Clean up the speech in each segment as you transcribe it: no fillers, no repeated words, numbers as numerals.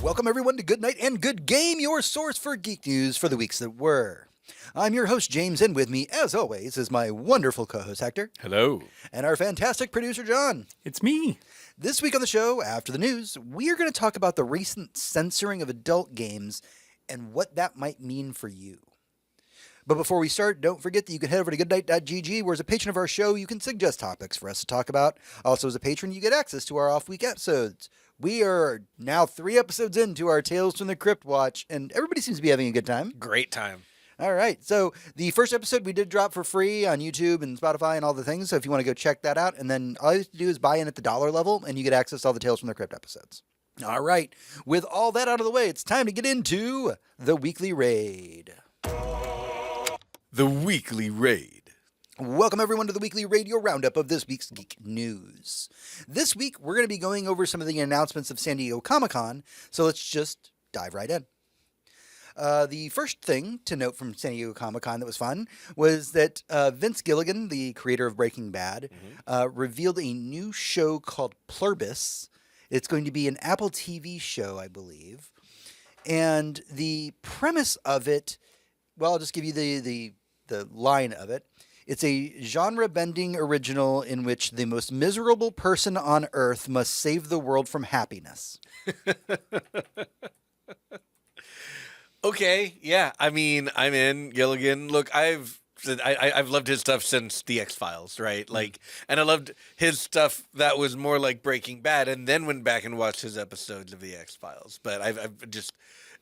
Welcome everyone to Good Night and Good Game, your source for geek news for the weeks that were. I'm your host, James, and with me, as always, is my wonderful co-host, Hector. Hello. And our fantastic producer, John. It's me. This week on the show, after the news, we are going to talk about the recent censoring of adult games and what that might mean for you. But before we start, don't forget that you can head over to goodnight.gg, where as a patron of our show, you can suggest topics for us to talk about. Also, as a patron, you get access to our off-week episodes. We are now 3 episodes into our Tales from the Crypt watch, and everybody seems to be having a good time. Great time. All right. So the first episode we did drop for free on YouTube and Spotify and all the things. So if you want to go check that out, and then all you have to do is buy in at the $1 level, and you get access to all the Tales from the Crypt episodes. All right. With all that out of the way, it's time to get into the Weekly Raid. The Weekly Raid. Welcome, everyone, to the Weekly Radio Roundup of this week's Geek News. This week, we're going to be going over some of the announcements of San Diego Comic-Con, so let's just dive right in. The first thing to note from San Diego Comic-Con that was fun was that Vince Gilligan, the creator of Breaking Bad, revealed a new show called Pluribus. It's going to be an Apple TV show, I believe. And the premise of it, well, I'll just give you the line of it. It's a genre-bending original in which the most miserable person on Earth must save the world from happiness. Okay, yeah. I mean, I'm in. Gilligan. Look, I've loved his stuff since the X-Files, right? Like, and I loved his stuff that was more like Breaking Bad, and then went back and watched his episodes of the X-Files. But I've just.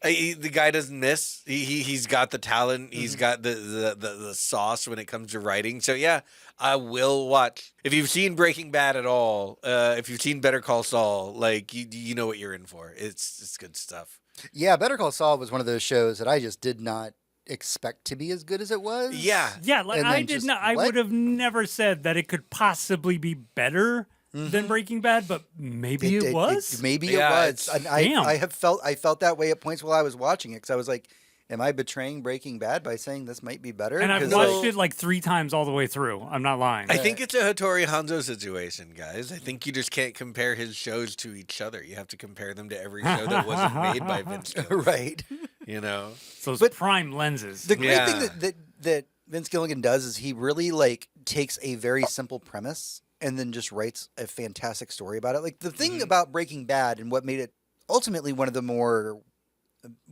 The guy doesn't miss. He's got the talent. He's got the sauce when it comes to writing. So yeah, I will watch. If you've seen Breaking Bad at all, if you've seen Better Call Saul, like you know what you're in for. It's good stuff. Yeah, Better Call Saul was one of those shows that I just did not expect to be as good as it was. Yeah. Like I did not. I would have never said that it could possibly be better than Breaking Bad, but maybe it was. Maybe it was. And I felt that way at points while I was watching it because I was like, "Am I betraying Breaking Bad by saying this might be better?" And I've watched it like 3 times all the way through. I'm not lying. I think it's a Hattori Hanzo situation, guys. I think you just can't compare his shows to each other. You have to compare them to every show that wasn't made by Vince Gilligan. Right. You know? So it's prime lenses. The great thing that Vince Gilligan does is he really like takes a very simple premise and then just writes a fantastic story about it. Like the thing about Breaking Bad and what made it ultimately one of the more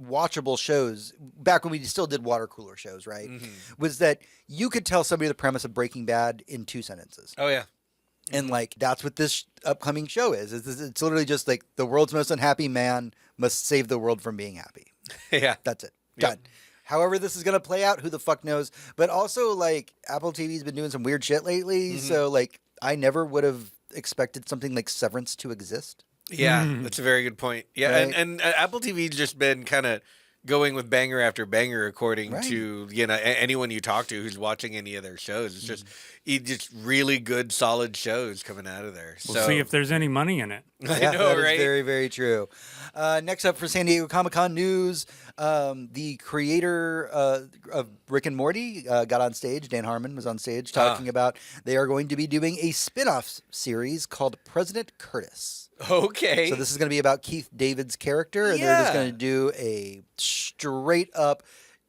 watchable shows back when we still did water cooler shows, right? Was that you could tell somebody the premise of Breaking Bad in 2 sentences. Oh, yeah. And like that's what this upcoming show is. It's literally just like the world's most unhappy man must save the world from being happy. Yeah. That's it. Done. However this is going to play out, who the fuck knows? But also like Apple TV's been doing some weird shit lately, so like I never would have expected something like Severance to exist. Yeah, that's a very good point. Yeah, Right. and Apple TV's just been kind of going with banger after banger, according to anyone you talk to who's watching any of their shows. It's just really good, solid shows coming out of there. We'll see if there's any money in it. Yeah, I know, that right? is very, very true. Next up for San Diego Comic-Con news, the creator of Rick and Morty got on stage. Dan Harmon was on stage talking about they are going to be doing a spin-off series called President Curtis. Okay. So this is going to be about Keith David's character, and they're just going to do a straight-up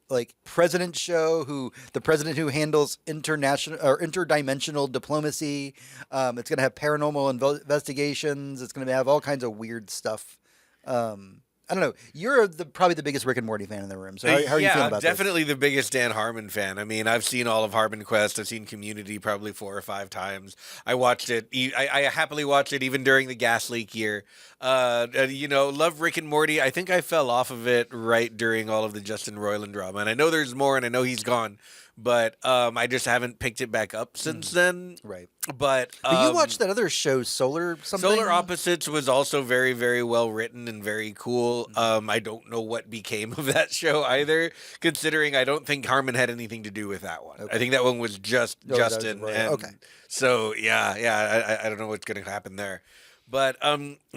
like president show. The president who handles international or interdimensional diplomacy. It's going to have paranormal investigations. It's going to have all kinds of weird stuff. I don't know. You're probably the biggest Rick and Morty fan in the room. So how are you feeling about this? Definitely the biggest Dan Harmon fan. I mean, I've seen all of Harmon Quest. I've seen Community probably 4 or 5 times. I watched it. I happily watched it even during the gas leak year. Love Rick and Morty. I think I fell off of it right during all of the Justin Roiland drama. And I know there's more, and I know he's gone. But I just haven't picked it back up since then. Right. But you watched that other show, Solar something? Solar Opposites was also very, very well written and very cool. I don't know what became of that show either, considering I don't think Harmon had anything to do with that one. Okay. I think that one was just Justin. So, I don't know what's going to happen there. But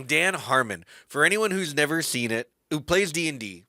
Dan Harmon, for anyone who's never seen it, who plays D&D,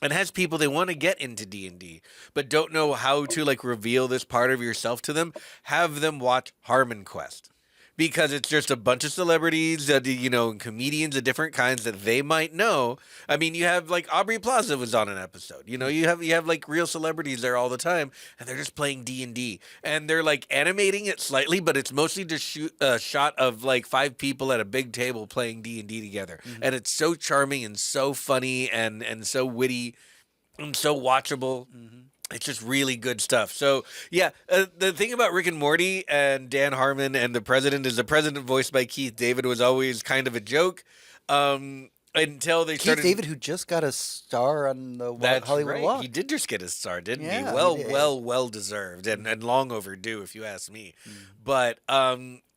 and has people they want to get into D&D, but don't know how to like reveal this part of yourself to them, have them watch Harmon Quest. because it's just a bunch of celebrities, and comedians of different kinds that they might know. I mean, you have like Aubrey Plaza was on an episode. You have like real celebrities there all the time, and they're just playing D&D, and they're like animating it slightly, but it's mostly just a shot of like 5 people at a big table playing D&D together, and it's so charming and so funny and so witty and so watchable. It's just really good stuff. So, yeah, the thing about Rick and Morty and Dan Harmon and the president is the president voiced by Keith David was always kind of a joke until they started. Keith David, who just got a star on the Hollywood right. Walk. He did just get a star, didn't he? Yeah, Well, he did. well deserved and long overdue, if you ask me. But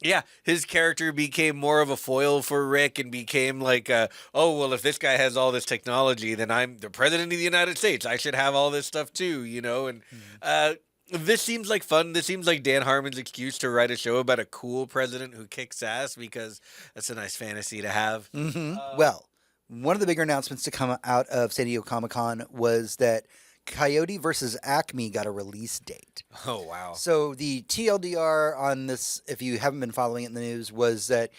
yeah, his character became more of a foil for Rick and became like, if this guy has all this technology, then I'm the president of the United States. I should have all this stuff too, And this seems like fun. This seems like Dan Harmon's excuse to write a show about a cool president who kicks ass, because that's a nice fantasy to have. Well, one of the bigger announcements to come out of San Diego Comic-Con was that Coyote versus Acme got a release date. Oh, wow. So the TLDR on this, if you haven't been following it in the news, was that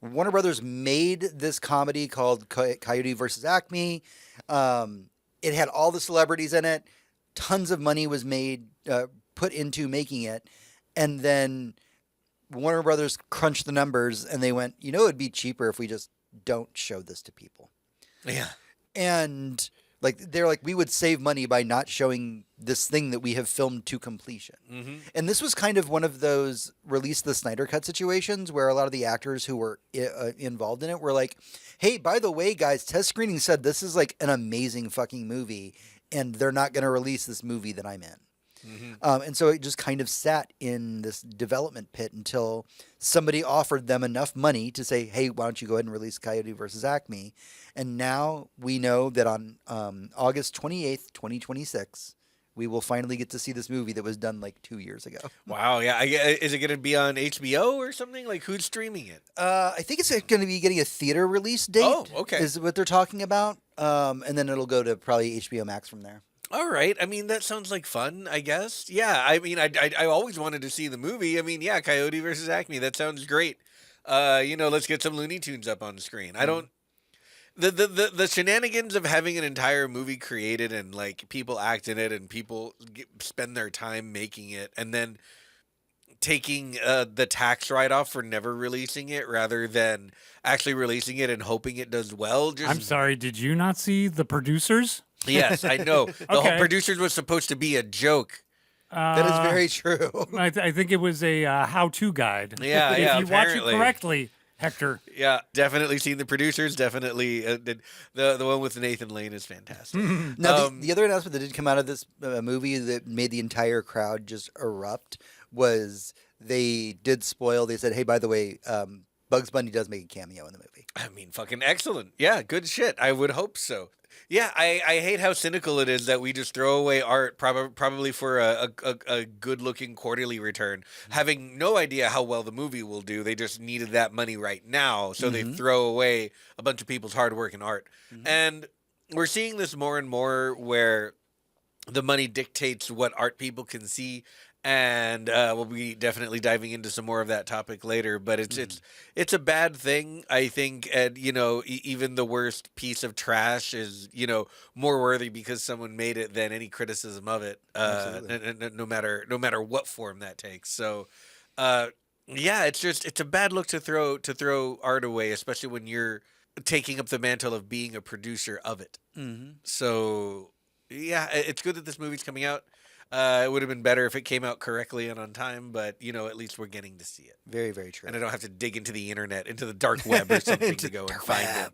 Warner Brothers made this comedy called Coyote versus Acme. It had all the celebrities in it. Tons of money was put into making it. And then Warner Brothers crunched the numbers and they went, it'd be cheaper if we just don't show this to people. Yeah. And they're like, we would save money by not showing this thing that we have filmed to completion. And this was kind of one of those release the Snyder Cut situations where a lot of the actors who were involved in it were like, hey, by the way, guys, test screening said this is like an amazing fucking movie and they're not going to release this movie that I'm in. And so it just kind of sat in this development pit until somebody offered them enough money to say, hey, why don't you go ahead and release Coyote versus Acme? And now we know that on August 28th, 2026, we will finally get to see this movie that was done like 2 years ago. Wow, yeah. Is it going to be on HBO or something? Like, who's streaming it? I think it's going to be getting a theater release date. Oh, okay. Is what they're talking about. And then it'll go to probably HBO Max from there. All right. I mean, that sounds like fun, I guess. Yeah, I mean, I always wanted to see the movie. I mean, yeah, Coyote versus Acme. That sounds great. Let's get some Looney Tunes up on the screen. I don't... The shenanigans of having an entire movie created and, like, people act in it and people spend their time making it and then taking the tax write-off for never releasing it rather than actually releasing it and hoping it does well. I'm sorry, did you not see The Producers? Yes, I know. The whole Producers was supposed to be a joke. That is very true. I think it was a how-to guide. Yeah, if yeah, you watch it apparently. Correctly, Hector. Yeah, definitely seen The Producers. Definitely the one with Nathan Lane is fantastic. Now, the other announcement that did come out of this movie that made the entire crowd just erupt was they did spoil. They said, hey, by the way, Bugs Bunny does make a cameo in the movie. I mean, fucking excellent. Yeah, good shit. I would hope so. Yeah, I hate how cynical it is that we just throw away art probably for a good-looking quarterly return, having no idea how well the movie will do. They just needed that money right now, so they throw away a bunch of people's hard work and art. And we're seeing this more and more where the money dictates what art people can see. And we'll be definitely diving into some more of that topic later. But it's a bad thing, I think. And even the worst piece of trash is more worthy because someone made it than any criticism of it. No matter what form that takes. So yeah, it's a bad look to throw art away, especially when you're taking up the mantle of being a producer of it. So yeah, it's good that this movie's coming out. It would have been better if it came out correctly and on time, but, at least we're getting to see it. Very, very true. And I don't have to dig into the internet, into the dark web or something to go and find it.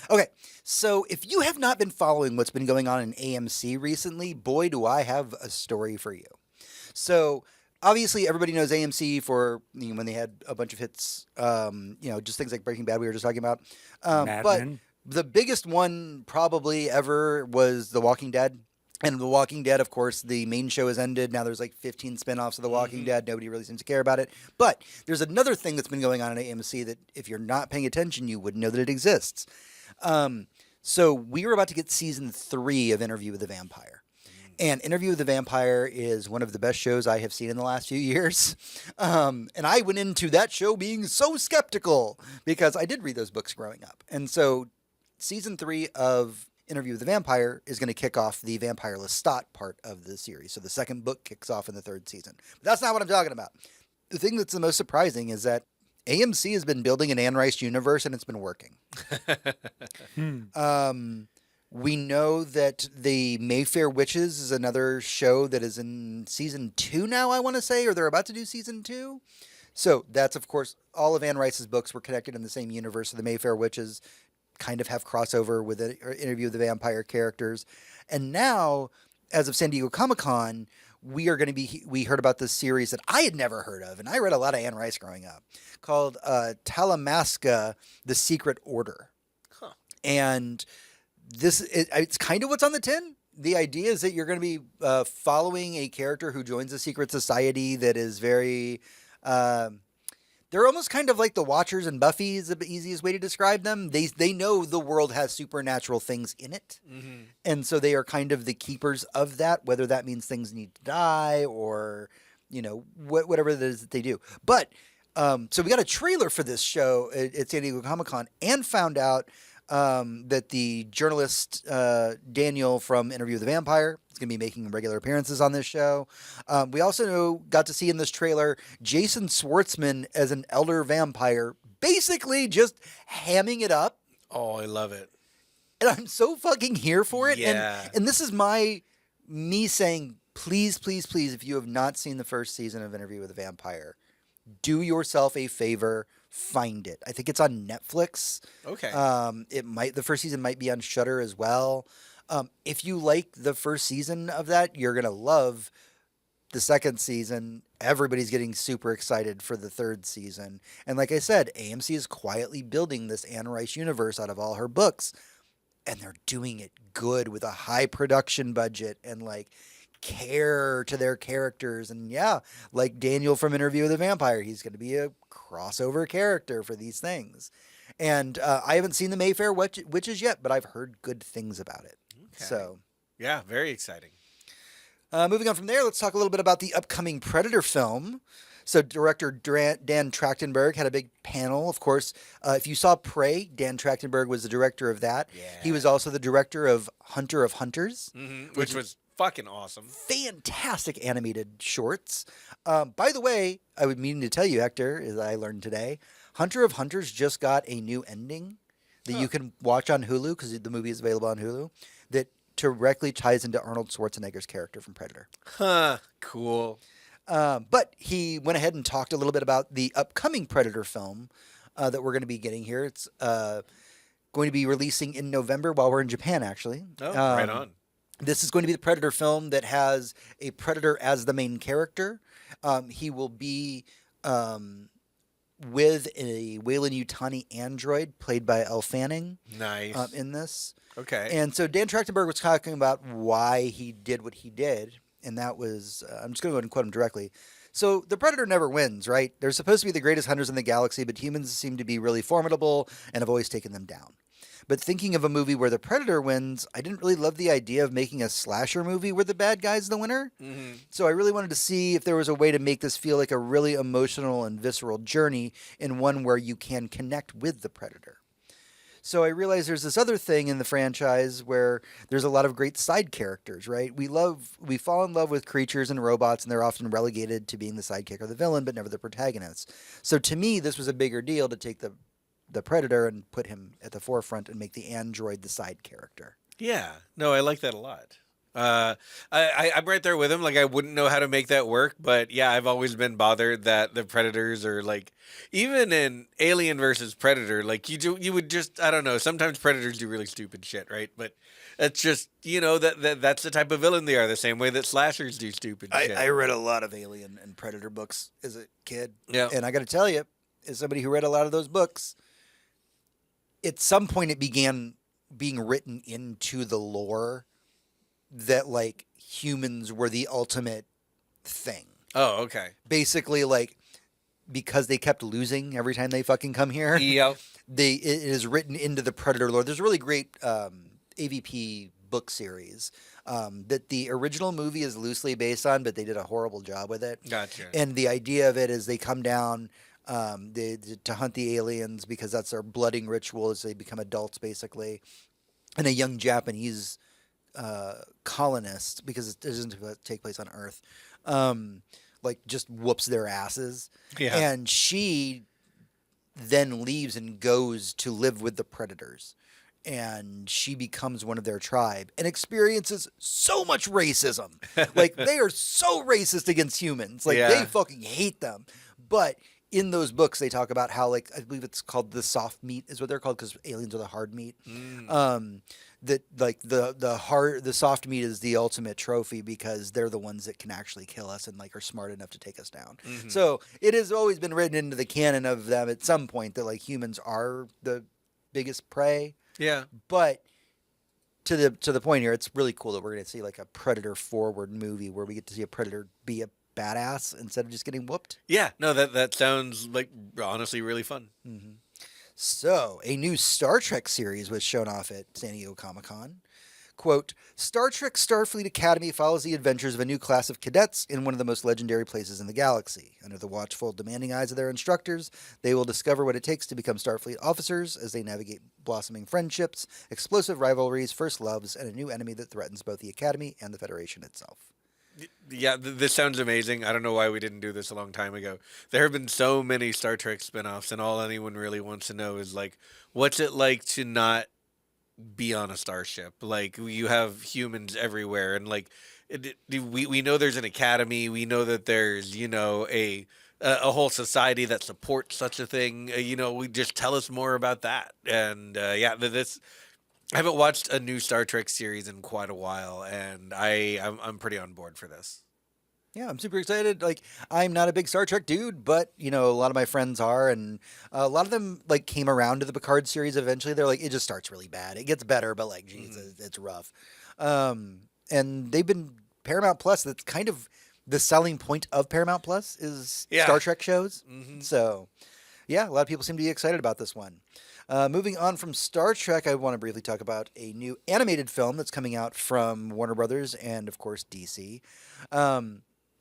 Okay, so if you have not been following what's been going on in AMC recently, boy, do I have a story for you. So, obviously, everybody knows AMC for when they had a bunch of hits, just things like Breaking Bad we were just talking about. Mad But Men. the biggest one probably ever was The Walking Dead. And The Walking Dead, of course, the main show has ended. Now there's like 15 spinoffs of The Walking Dead. Nobody really seems to care about it. But there's another thing that's been going on at AMC that if you're not paying attention, you wouldn't know that it exists. So we were about to get season 3 of Interview with the Vampire. And Interview with the Vampire is one of the best shows I have seen in the last few years. And I went into that show being so skeptical because I did read those books growing up. And so season 3 of Interview with the Vampire is going to kick off the Vampire Lestat part of the series. So the second book kicks off in the 3rd season. But that's not what I'm talking about. The thing that's the most surprising is that AMC has been building an Anne Rice universe and it's been working. We know that the Mayfair Witches is another show that is in season 2 now, I want to say, or they're about to do season 2. So that's, of course, all of Anne Rice's books were connected in the same universe. So the Mayfair Witches kind of have crossover with the Interview with the Vampire characters. And now, as of San Diego Comic-Con, we heard about this series that I had never heard of, and I read a lot of Anne Rice growing up, called Talamasca, The Secret Order. Huh. And it's kind of what's on the tin. The idea is that you're going to be following a character who joins a secret society that is very... they're almost kind of like the Watchers and Buffy is the easiest way to describe them. They know the world has supernatural things in it. Mm-hmm. And so they are kind of the keepers of that, whether that means things need to die or, whatever it is that they do. But, so we got a trailer for this show at San Diego Comic-Con and found out that the journalist Daniel from Interview with the Vampire is going to be making regular appearances on this show. We also got to see in this trailer Jason Schwartzman as an elder vampire, basically just hamming it up. Oh, I love it. And I'm so fucking here for it. Yeah. And this is me saying, please, please, please, if you have not seen the first season of Interview with the Vampire, do yourself a favor. Find it. I think it's on Netflix. Okay. The first season might be on Shudder as well. If you like the first season of that, you're gonna love the second season. Everybody's getting super excited for the 3rd season. And like I said, AMC is quietly building this Anne Rice universe out of all her books, and they're doing it good with a high production budget and care to their characters. And like Daniel from Interview with the Vampire, he's going to be a crossover character for these things. And I haven't seen the Mayfair Witches yet, but I've heard good things about it. Okay. So yeah, very exciting. Moving on from there, let's talk a little bit about the upcoming Predator film. So director Dan Trachtenberg had a big panel. Of course, if you saw Prey, Dan Trachtenberg was the director of that. Yeah. He was also the director of Hunter of Hunters. Mm-hmm. Which was fucking awesome. Fantastic animated shorts. By the way, I would mean to tell you, Hector, as I learned today, Hunter of Hunters just got a new ending that you can watch on Hulu, because the movie is available on Hulu, that directly ties into Arnold Schwarzenegger's character from Predator. Huh, cool. But he went ahead and talked a little bit about the upcoming Predator film that we're going to be getting here. It's going to be releasing in November while we're in Japan, actually. Oh, right on. This is going to be the Predator film that has a Predator as the main character. He will be with a Weyland-Yutani android played by Elle Fanning. Nice. In this. Okay. And so Dan Trachtenberg was talking about why he did what he did. And that was, I'm just going to go ahead and quote him directly. So the Predator never wins, right? They're supposed to be the greatest hunters in the galaxy, but humans seem to be really formidable and have always taken them down. But thinking of a movie where the Predator wins, I didn't really love the idea of making a slasher movie where the bad guy's the winner. Mm-hmm. So I really wanted to see if there was a way to make this feel like a really emotional and visceral journey, and one where you can connect with the Predator. So I realized there's this other thing in the franchise where there's a lot of great side characters, right? We fall in love with creatures and robots, and they're often relegated to being the sidekick or the villain, but never the protagonist. So to me, this was a bigger deal to take the Predator and put him at the forefront and make the android the side character. Yeah. No, I like that a lot. I'm right there with him. Like, I wouldn't know how to make that work, but yeah, I've always been bothered that the Predators are even in Alien versus Predator, you would just, I don't know, sometimes Predators do really stupid shit, right? But it's just, that's the type of villain they are, the same way that slashers do stupid shit. I read a lot of Alien and Predator books as a kid. Yeah. And I got to tell you, as somebody who read a lot of those books, at some point it began being written into the lore that humans were the ultimate thing. Oh, okay. Basically, because they kept losing every time they fucking come here. Yep. It is written into the Predator lore. There's a really great AVP book series that the original movie is loosely based on, but they did a horrible job with it. Gotcha. And the idea of it is they come down to hunt the aliens because that's their blooding ritual as they become adults, basically. And a young Japanese colonist, because it doesn't take place on Earth, like just whoops their asses. Yeah. And she then leaves and goes to live with the predators. And she becomes one of their tribe and experiences so much racism. Like, they are so racist against humans. Like, they fucking hate them. But in those books, they talk about how, like, I believe it's called the soft meat is what they're called because aliens are the hard meat. That, like, the soft meat is the ultimate trophy because they're the ones that can actually kill us and, like, are smart enough to take us down. So it has always been written into the canon of them at some point that, like, humans are the biggest prey. Yeah. But to the point here, it's really cool that we're going to see, like, a predator forward movie where we get to see a predator be a badass instead of just getting whooped. Yeah. No, that sounds like honestly really fun. So, a new Star Trek series was shown off at San Diego Comic-Con. Quote, Star Trek Starfleet Academy follows the adventures of a new class of cadets in one of the most legendary places in the galaxy. Under the watchful, demanding eyes of their instructors, they will discover what it takes to become Starfleet officers as they navigate blossoming friendships, explosive rivalries, first loves, and a new enemy that threatens both the Academy and the Federation itself. Yeah, this sounds amazing. I don't know why we didn't do this a long time ago. There have been so many Star Trek spinoffs, and all anyone really wants to know is, like, what's it like to not be on a starship? Like, you have humans everywhere, and, like, we know there's an academy. We know that there's, you know, a whole society that supports such a thing. You know, we just tell us more about that. And yeah, this. I haven't watched a new Star Trek series in quite a while, and I'm pretty on board for this. Yeah, I'm super excited. Like, I'm not a big Star Trek dude, but, you know, a lot of my friends are, and a lot of them, like, came around to the Picard series eventually. They're like, it just starts really bad. It gets better, but, like, geez, it's rough. And they've been Paramount Plus. That's kind of the selling point of Paramount Plus is Star Trek shows. So, yeah, a lot of people seem to be excited about this one. Moving on from Star Trek, I want to briefly talk about a new animated film that's coming out from Warner Brothers and, of course, DC.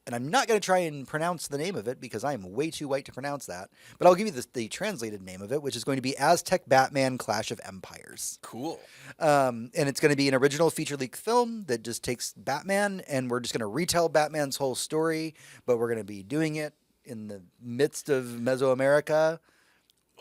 And I'm not going to try and pronounce the name of it because I am way too white to pronounce that. But I'll give you the translated name of it, which is going to be Aztec Batman Clash of Empires. Cool. And it's going to be an original feature-length film that just takes Batman, and we're just going to retell Batman's whole story, but we're going to be doing it in the midst of Mesoamerica.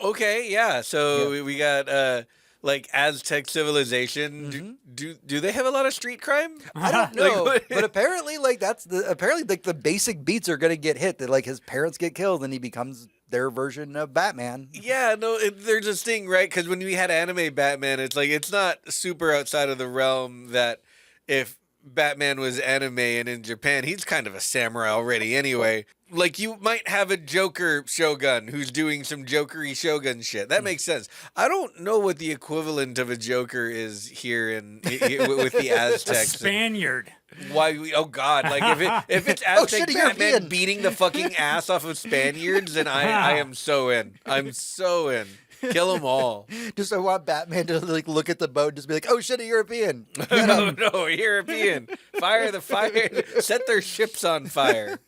Okay, yeah. So we got like Aztec civilization. Do they have a lot of street crime? I don't know, but apparently, like the basic beats are gonna get hit. That like his parents get killed, and he becomes their version of Batman. Yeah, no, there's this thing, right? Because when we had anime Batman, it's like it's not super outside of the realm that if Batman was anime and in Japan, he's kind of a samurai already anyway. Like, you might have a Joker Shogun who's doing some Jokery Shogun shit. That makes sense. I don't know what the equivalent of a Joker is here with the Aztecs. A Spaniard. Why? Oh God! Like if it's Aztec Batman beating the fucking ass off of Spaniards, then I am so in. I'm so in. Kill them all. Just I want Batman to like look at the boat and just be like, "Oh shit, a European!" No, European. Fire the fire. Set their ships on fire.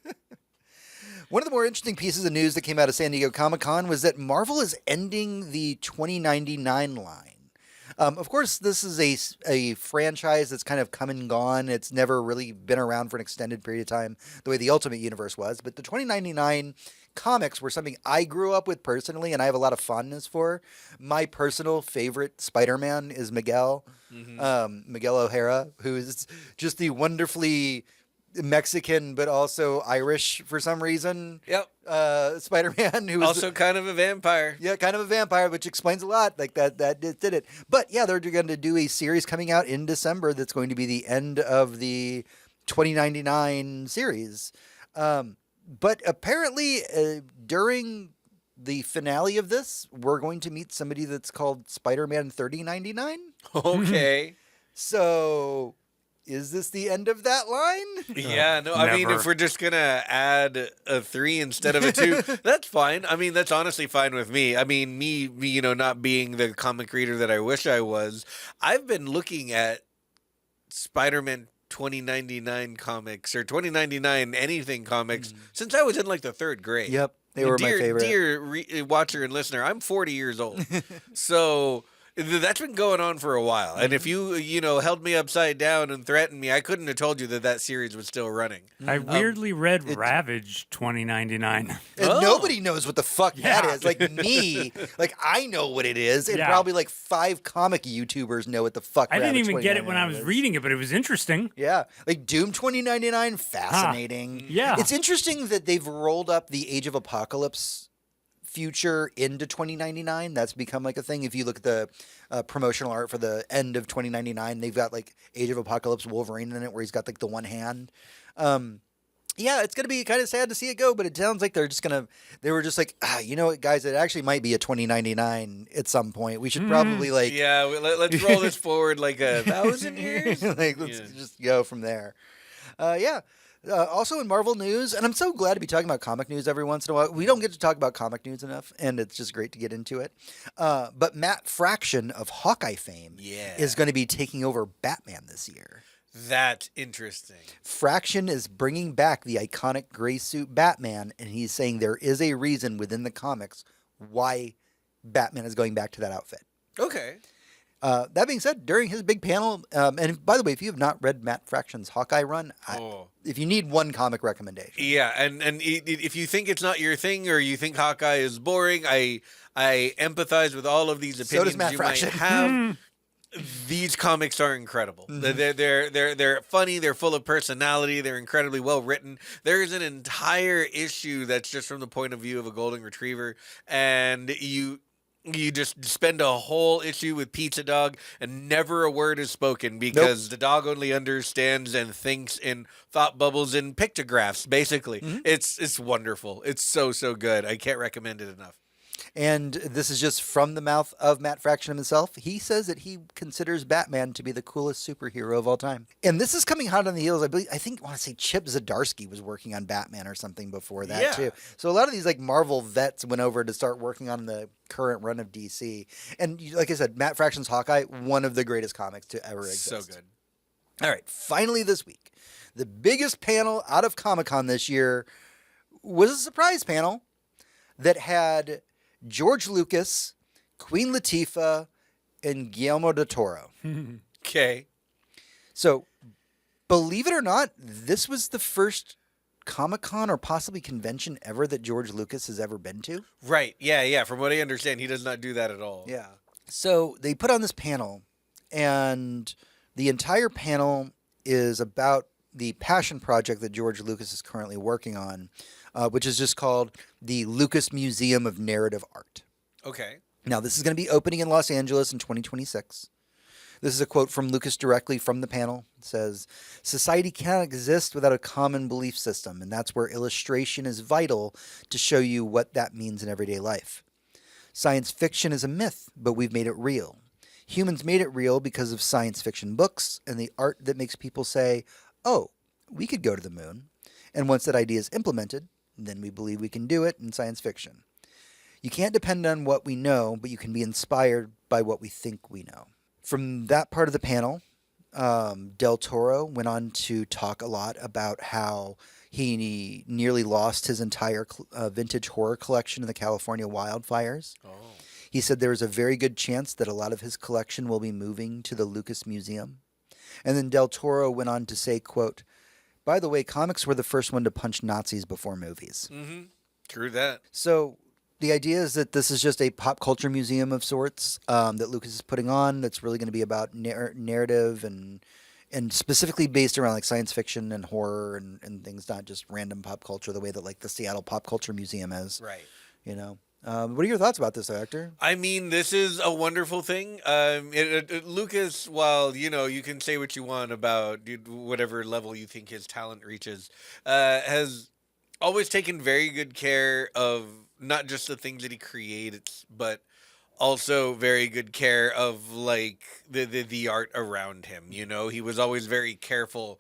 One of the more interesting pieces of news that came out of San Diego Comic-Con was that Marvel is ending the 2099 line. Of course, this is a franchise that's kind of come and gone. It's never really been around for an extended period of time the way the Ultimate Universe was. But the 2099 comics were something I grew up with personally, and I have a lot of fondness for. My personal favorite Spider-Man is Miguel, Miguel O'Hara, who is just the wonderfully Mexican but also Irish for some reason. Yep. Spider-Man, who also kind of a vampire. Yeah, kind of a vampire, which explains a lot. Like that did it. But yeah, they're going to do a series coming out in December that's going to be the end of the 2099 series. But apparently, during the finale of this, we're going to meet somebody that's called Spider-Man 3099. Okay. So is this the end of that line? Yeah, no, I mean, Never. if we're just going to add a 3 instead of a 2, that's fine. I mean, that's honestly fine with me. I mean, me, not being the comic reader that I wish I was, I've been looking at Spider-Man 2099 comics or 2099 anything comics since I was in like the 3rd grade. Yep, they were my favorite. Dear watcher and listener, I'm 40 years old. So that's been going on for a while. And if you, held me upside down and threatened me, I couldn't have told you that series was still running. I weirdly read Ravage 2099. And nobody knows what the fuck that is. Like me, I know what it is, and probably like 5 comic YouTubers know what the fuck. I didn't Ravage even get it when I 2099 was is. reading it, but it was interesting. Yeah, like Doom 2099, fascinating. Yeah. It's interesting that they've rolled up the Age of Apocalypse future into 2099. That's become like a thing. If you look at the promotional art for the end of 2099, they've got like Age of Apocalypse Wolverine in it, where he's got like the one hand. Yeah, it's gonna be kind of sad to see it go, but it sounds like they were just like, you know what, guys, it actually might be a 2099 at some point. We should probably let's roll this forward like 1,000 years. Let's just go from there. Also in Marvel news, and I'm so glad to be talking about comic news every once in a while. We don't get to talk about comic news enough, and it's just great to get into it. But Matt Fraction of Hawkeye fame is going to be taking over Batman this year. That's interesting. Fraction is bringing back the iconic gray suit Batman, and he's saying there is a reason within the comics why Batman is going back to that outfit. Okay. That being said, during his big panel, and by the way, if you have not read Matt Fraction's Hawkeye run, if you need one comic recommendation. Yeah, and if you think it's not your thing or you think Hawkeye is boring, I empathize with all of these opinions So does Matt you Fraction. might have. These comics are incredible. They're funny. They're full of personality. They're incredibly well written. There is an entire issue that's just from the point of view of a golden retriever, and you just spend a whole issue with Pizza Dog and never a word is spoken because the dog only understands and thinks in thought bubbles and pictographs, basically. It's wonderful. It's so good. I can't recommend it enough. And this is just from the mouth of Matt Fraction himself. He says that he considers Batman to be the coolest superhero of all time. And this is coming hot on the heels. I want to say Chip Zdarsky was working on Batman or something before that too. So a lot of these like Marvel vets went over to start working on the current run of DC. And like I said, Matt Fraction's Hawkeye, one of the greatest comics to ever exist. So good. All right, finally this week, the biggest panel out of Comic-Con this year was a surprise panel that had George Lucas, Queen Latifah, and Guillermo del Toro. Okay. So, believe it or not, this was the first Comic-Con or possibly convention ever that George Lucas has ever been to. Right. Yeah. From what I understand, he does not do that at all. Yeah. So, they put on this panel, and the entire panel is about the passion project that George Lucas is currently working on, which is just called the Lucas Museum of Narrative Art. Okay. Now, this is going to be opening in Los Angeles in 2026. This is a quote from Lucas directly from the panel. It says, "Society cannot exist without a common belief system, and that's where illustration is vital to show you what that means in everyday life. Science fiction is a myth, but we've made it real. Humans made it real because of science fiction books and the art that makes people say, oh, we could go to the moon. And once that idea is implemented, then we believe we can do it in science fiction. You can't depend on what we know, but you can be inspired by what we think we know." From that part of the panel, Del Toro went on to talk a lot about how he nearly lost his entire vintage horror collection in the California wildfires. Oh. He said there is a very good chance that a lot of his collection will be moving to the Lucas Museum. And then Del Toro went on to say, quote, "By the way, comics were the first one to punch Nazis before movies." Mm-hmm. True that. So the idea is that this is just a pop culture museum of sorts that Lucas is putting on that's really going to be about narrative and specifically based around like science fiction and horror and things, not just random pop culture the way that like the Seattle Pop Culture Museum is. Right. You know. What are your thoughts about this, Hector? I mean, this is a wonderful thing. Lucas, while, you can say what you want about whatever level you think his talent reaches, has always taken very good care of not just the things that he creates, but also very good care of like the art around him. You know, he was always very careful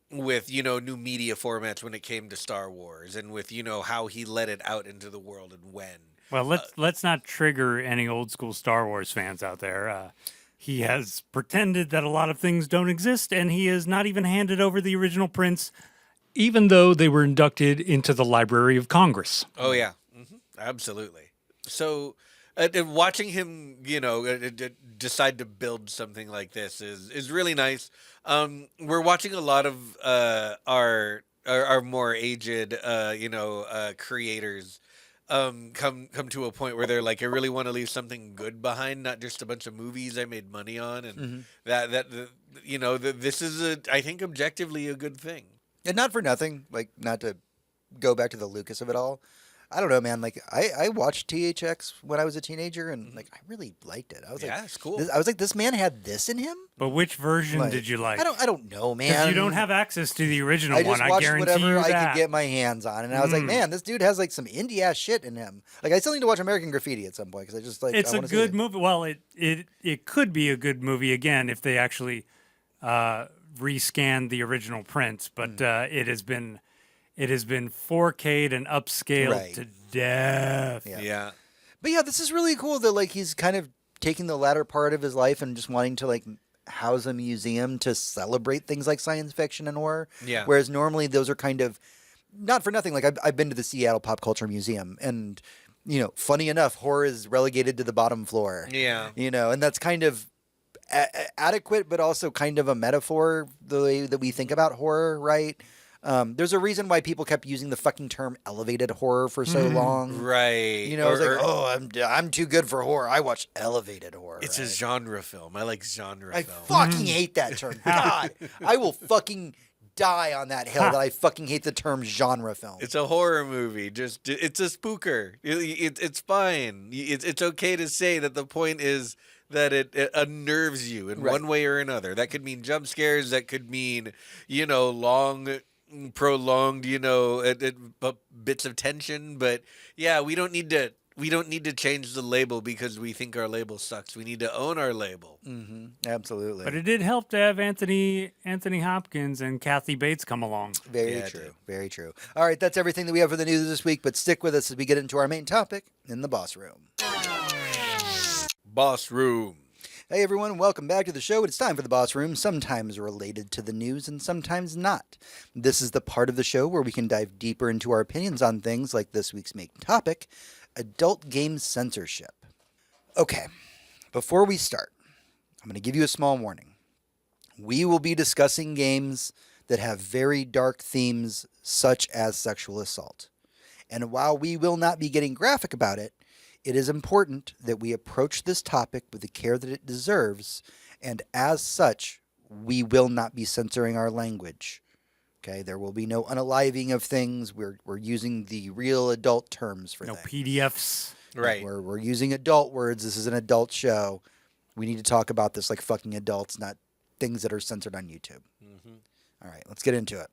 with new media formats when it came to Star Wars, and with how he let it out into the world and when. Well, let's not trigger any old school Star Wars fans out there. He has pretended that a lot of things don't exist, and he has not even handed over the original prints, even though they were inducted into the Library of Congress. Oh yeah, absolutely. So watching him, decide to build something like this is really nice. We're watching a lot of our more aged, creators come to a point where they're like, I really want to leave something good behind, not just a bunch of movies I made money on, and this is I think objectively a good thing. And not for nothing, like, not to go back to the Lucas of it all. I don't know, man. Like, I watched THX when I was a teenager, and like, I really liked it. I was like, it's cool. I was like, this man had this in him. But which version did you like? I don't know, man. Because you don't have access to the original I just one. watched I guarantee whatever you I that. could get my hands on, and I was like, man, this dude has like some indie ass shit in him. Like, I still need to watch American Graffiti at some point because I just like. It's I a wanna see good it. movie. Well, it could be a good movie again if they actually rescanned the original prints, but it has been 4K'd and upscaled Right. to death. Yeah. But yeah, this is really cool that like he's kind of taking the latter part of his life and just wanting to like house a museum to celebrate things like science fiction and horror. Yeah. Whereas normally those are kind of not for nothing. Like I've been to the Seattle Pop Culture Museum, and funny enough, horror is relegated to the bottom floor. Yeah. And that's kind of adequate, but also kind of a metaphor the way that we think about horror, right? There's a reason why people kept using the fucking term elevated horror for so long. Right. It was like, oh, I'm too good for horror. I watch elevated horror. It's a genre film. I like genre I film. fucking hate that term. God, I will fucking die on that hill that I fucking hate the term genre film. It's a horror movie. It's a spooker. It's fine. It's okay to say that the point is that it unnerves you in one way or another. That could mean jump scares. That could mean, long, prolonged, bits of tension. But yeah, we don't need to change the label because we think our label sucks. We need to own our label. Mm-hmm. Absolutely. But it did help to have Anthony Hopkins and Kathy Bates come along. Very true. Very true. All right, that's everything that we have for the news this week. But stick with us as we get into our main topic in the boss room. Boss Room. Hey everyone, welcome back to the show. It's time for the Boss Room, sometimes related to the news and sometimes not. This is the part of the show where we can dive deeper into our opinions on things like this week's main topic, adult game censorship. Okay, before we start, I'm going to give you a small warning. We will be discussing games that have very dark themes such as sexual assault. And while we will not be getting graphic about it, it is important that we approach this topic with the care that it deserves, and as such, we will not be censoring our language. Okay, there will be no unaliving of things. We're using the real adult terms for No things. PDFs. Right. We're using adult words. This is an adult show. We need to talk about this like fucking adults, not things that are censored on YouTube. Mm-hmm. All right, let's get into it.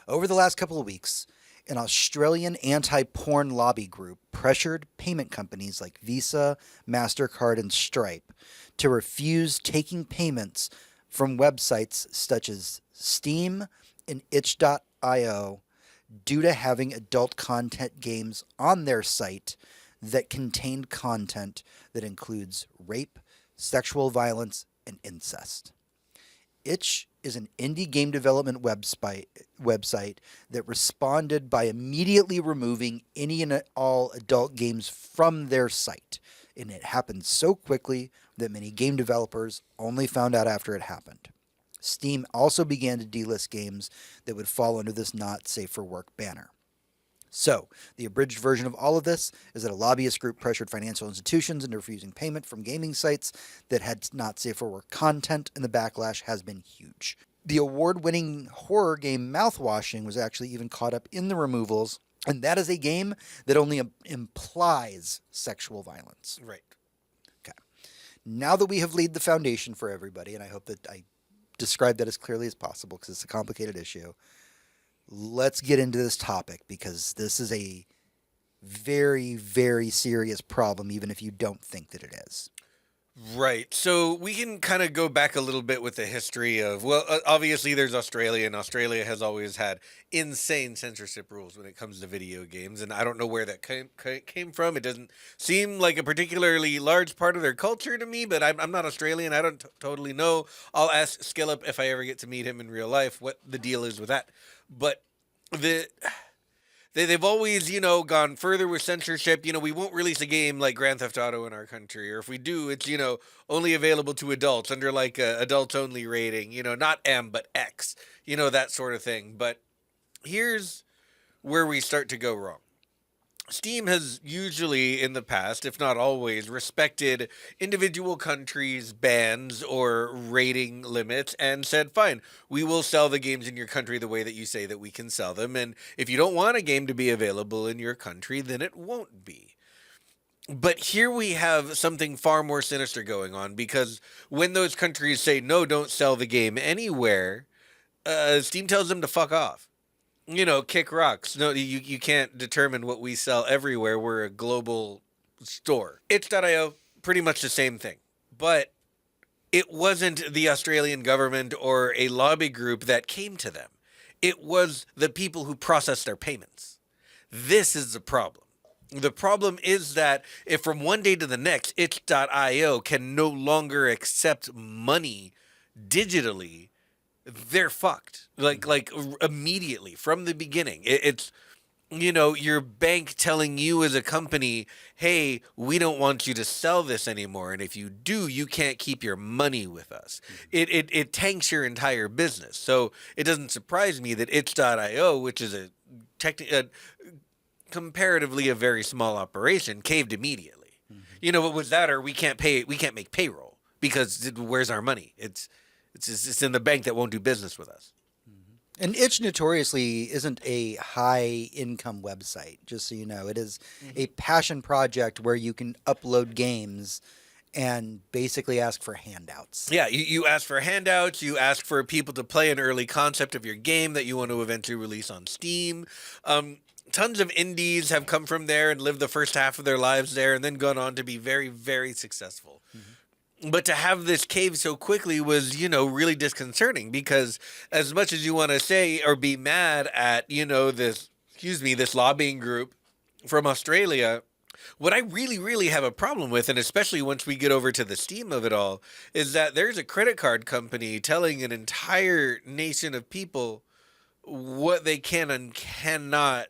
Over the last couple of weeks, an Australian anti-porn lobby group pressured payment companies like Visa, Mastercard, and Stripe to refuse taking payments from websites such as Steam and itch.io due to having adult content games on their site that contained content that includes rape, sexual violence, and incest. Itch is an indie game development website that responded by immediately removing any and all adult games from their site. And it happened so quickly that many game developers only found out after it happened. Steam also began to delist games that would fall under this not safe for work banner. So, the abridged version of all of this is that a lobbyist group pressured financial institutions into refusing payment from gaming sites that had not safe for work content, and the backlash has been huge. The award-winning horror game Mouthwashing was actually even caught up in the removals, and that is a game that only implies sexual violence. Right. Okay. Now that we have laid the foundation for everybody, and I hope that I described that as clearly as possible because it's a complicated issue, let's get into this topic because this is a very, very serious problem, even if you don't think that it is. Right. So we can kind of go back a little bit with the history of, well, obviously there's Australia, and Australia has always had insane censorship rules when it comes to video games. And I don't know where that came from. It doesn't seem like a particularly large part of their culture to me, but I'm not Australian. I don't totally know. I'll ask Skillup if I ever get to meet him in real life what the deal is with that. But they've always, gone further with censorship. We won't release a game like Grand Theft Auto in our country, or if we do, it's, only available to adults under like a adults only rating, not M, but X, that sort of thing. But here's where we start to go wrong. Steam has usually in the past, if not always, respected individual countries' bans or rating limits and said, fine, we will sell the games in your country the way that you say that we can sell them. And if you don't want a game to be available in your country, then it won't be. But here we have something far more sinister going on, because when those countries say, no, don't sell the game anywhere, Steam tells them to fuck off. Kick rocks. No, you can't determine what we sell everywhere. We're a global store. Itch.io, pretty much the same thing. But it wasn't the Australian government or a lobby group that came to them. It was the people who processed their payments. This is the problem. The problem is that if from one day to the next, Itch.io can no longer accept money digitally, they're fucked. Like immediately from the beginning. It's your bank telling you as a company, hey, we don't want you to sell this anymore, and if you do, you can't keep your money with us. It tanks your entire business. So it doesn't surprise me that Itch.io, which is comparatively a very small operation, caved immediately. What was that? Or we can't make payroll because where's our money? It's in the bank that won't do business with us. And Itch notoriously isn't a high-income website, just so you know. It is a passion project where you can upload games and basically ask for handouts. Yeah, you ask for handouts, you ask for people to play an early concept of your game that you want to eventually release on Steam. Tons of indies have come from there and lived the first half of their lives there and then gone on to be very, very successful. But to have this cave so quickly was, really disconcerting, because as much as you want to say or be mad at, this lobbying group from Australia, what I really, really have a problem with, and especially once we get over to the Steam of it all, is that there's a credit card company telling an entire nation of people what they can and cannot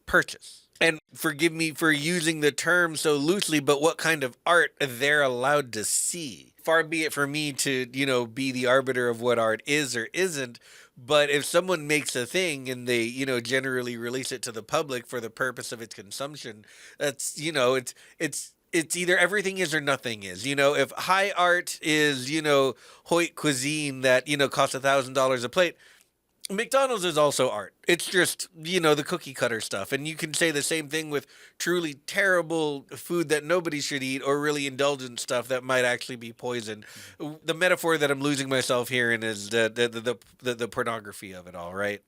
purchase. And forgive me for using the term so loosely, but what kind of art they're allowed to see. Far be it for me to, be the arbiter of what art is or isn't. But if someone makes a thing and they, generally release it to the public for the purpose of its consumption, that's, it's either everything is or nothing is. If high art is, haute cuisine that, costs $1,000 a plate, McDonald's is also art. It's just, the cookie cutter stuff. And you can say the same thing with truly terrible food that nobody should eat, or really indulgent stuff that might actually be poison. The metaphor that I'm losing myself here in is the pornography of it all, right?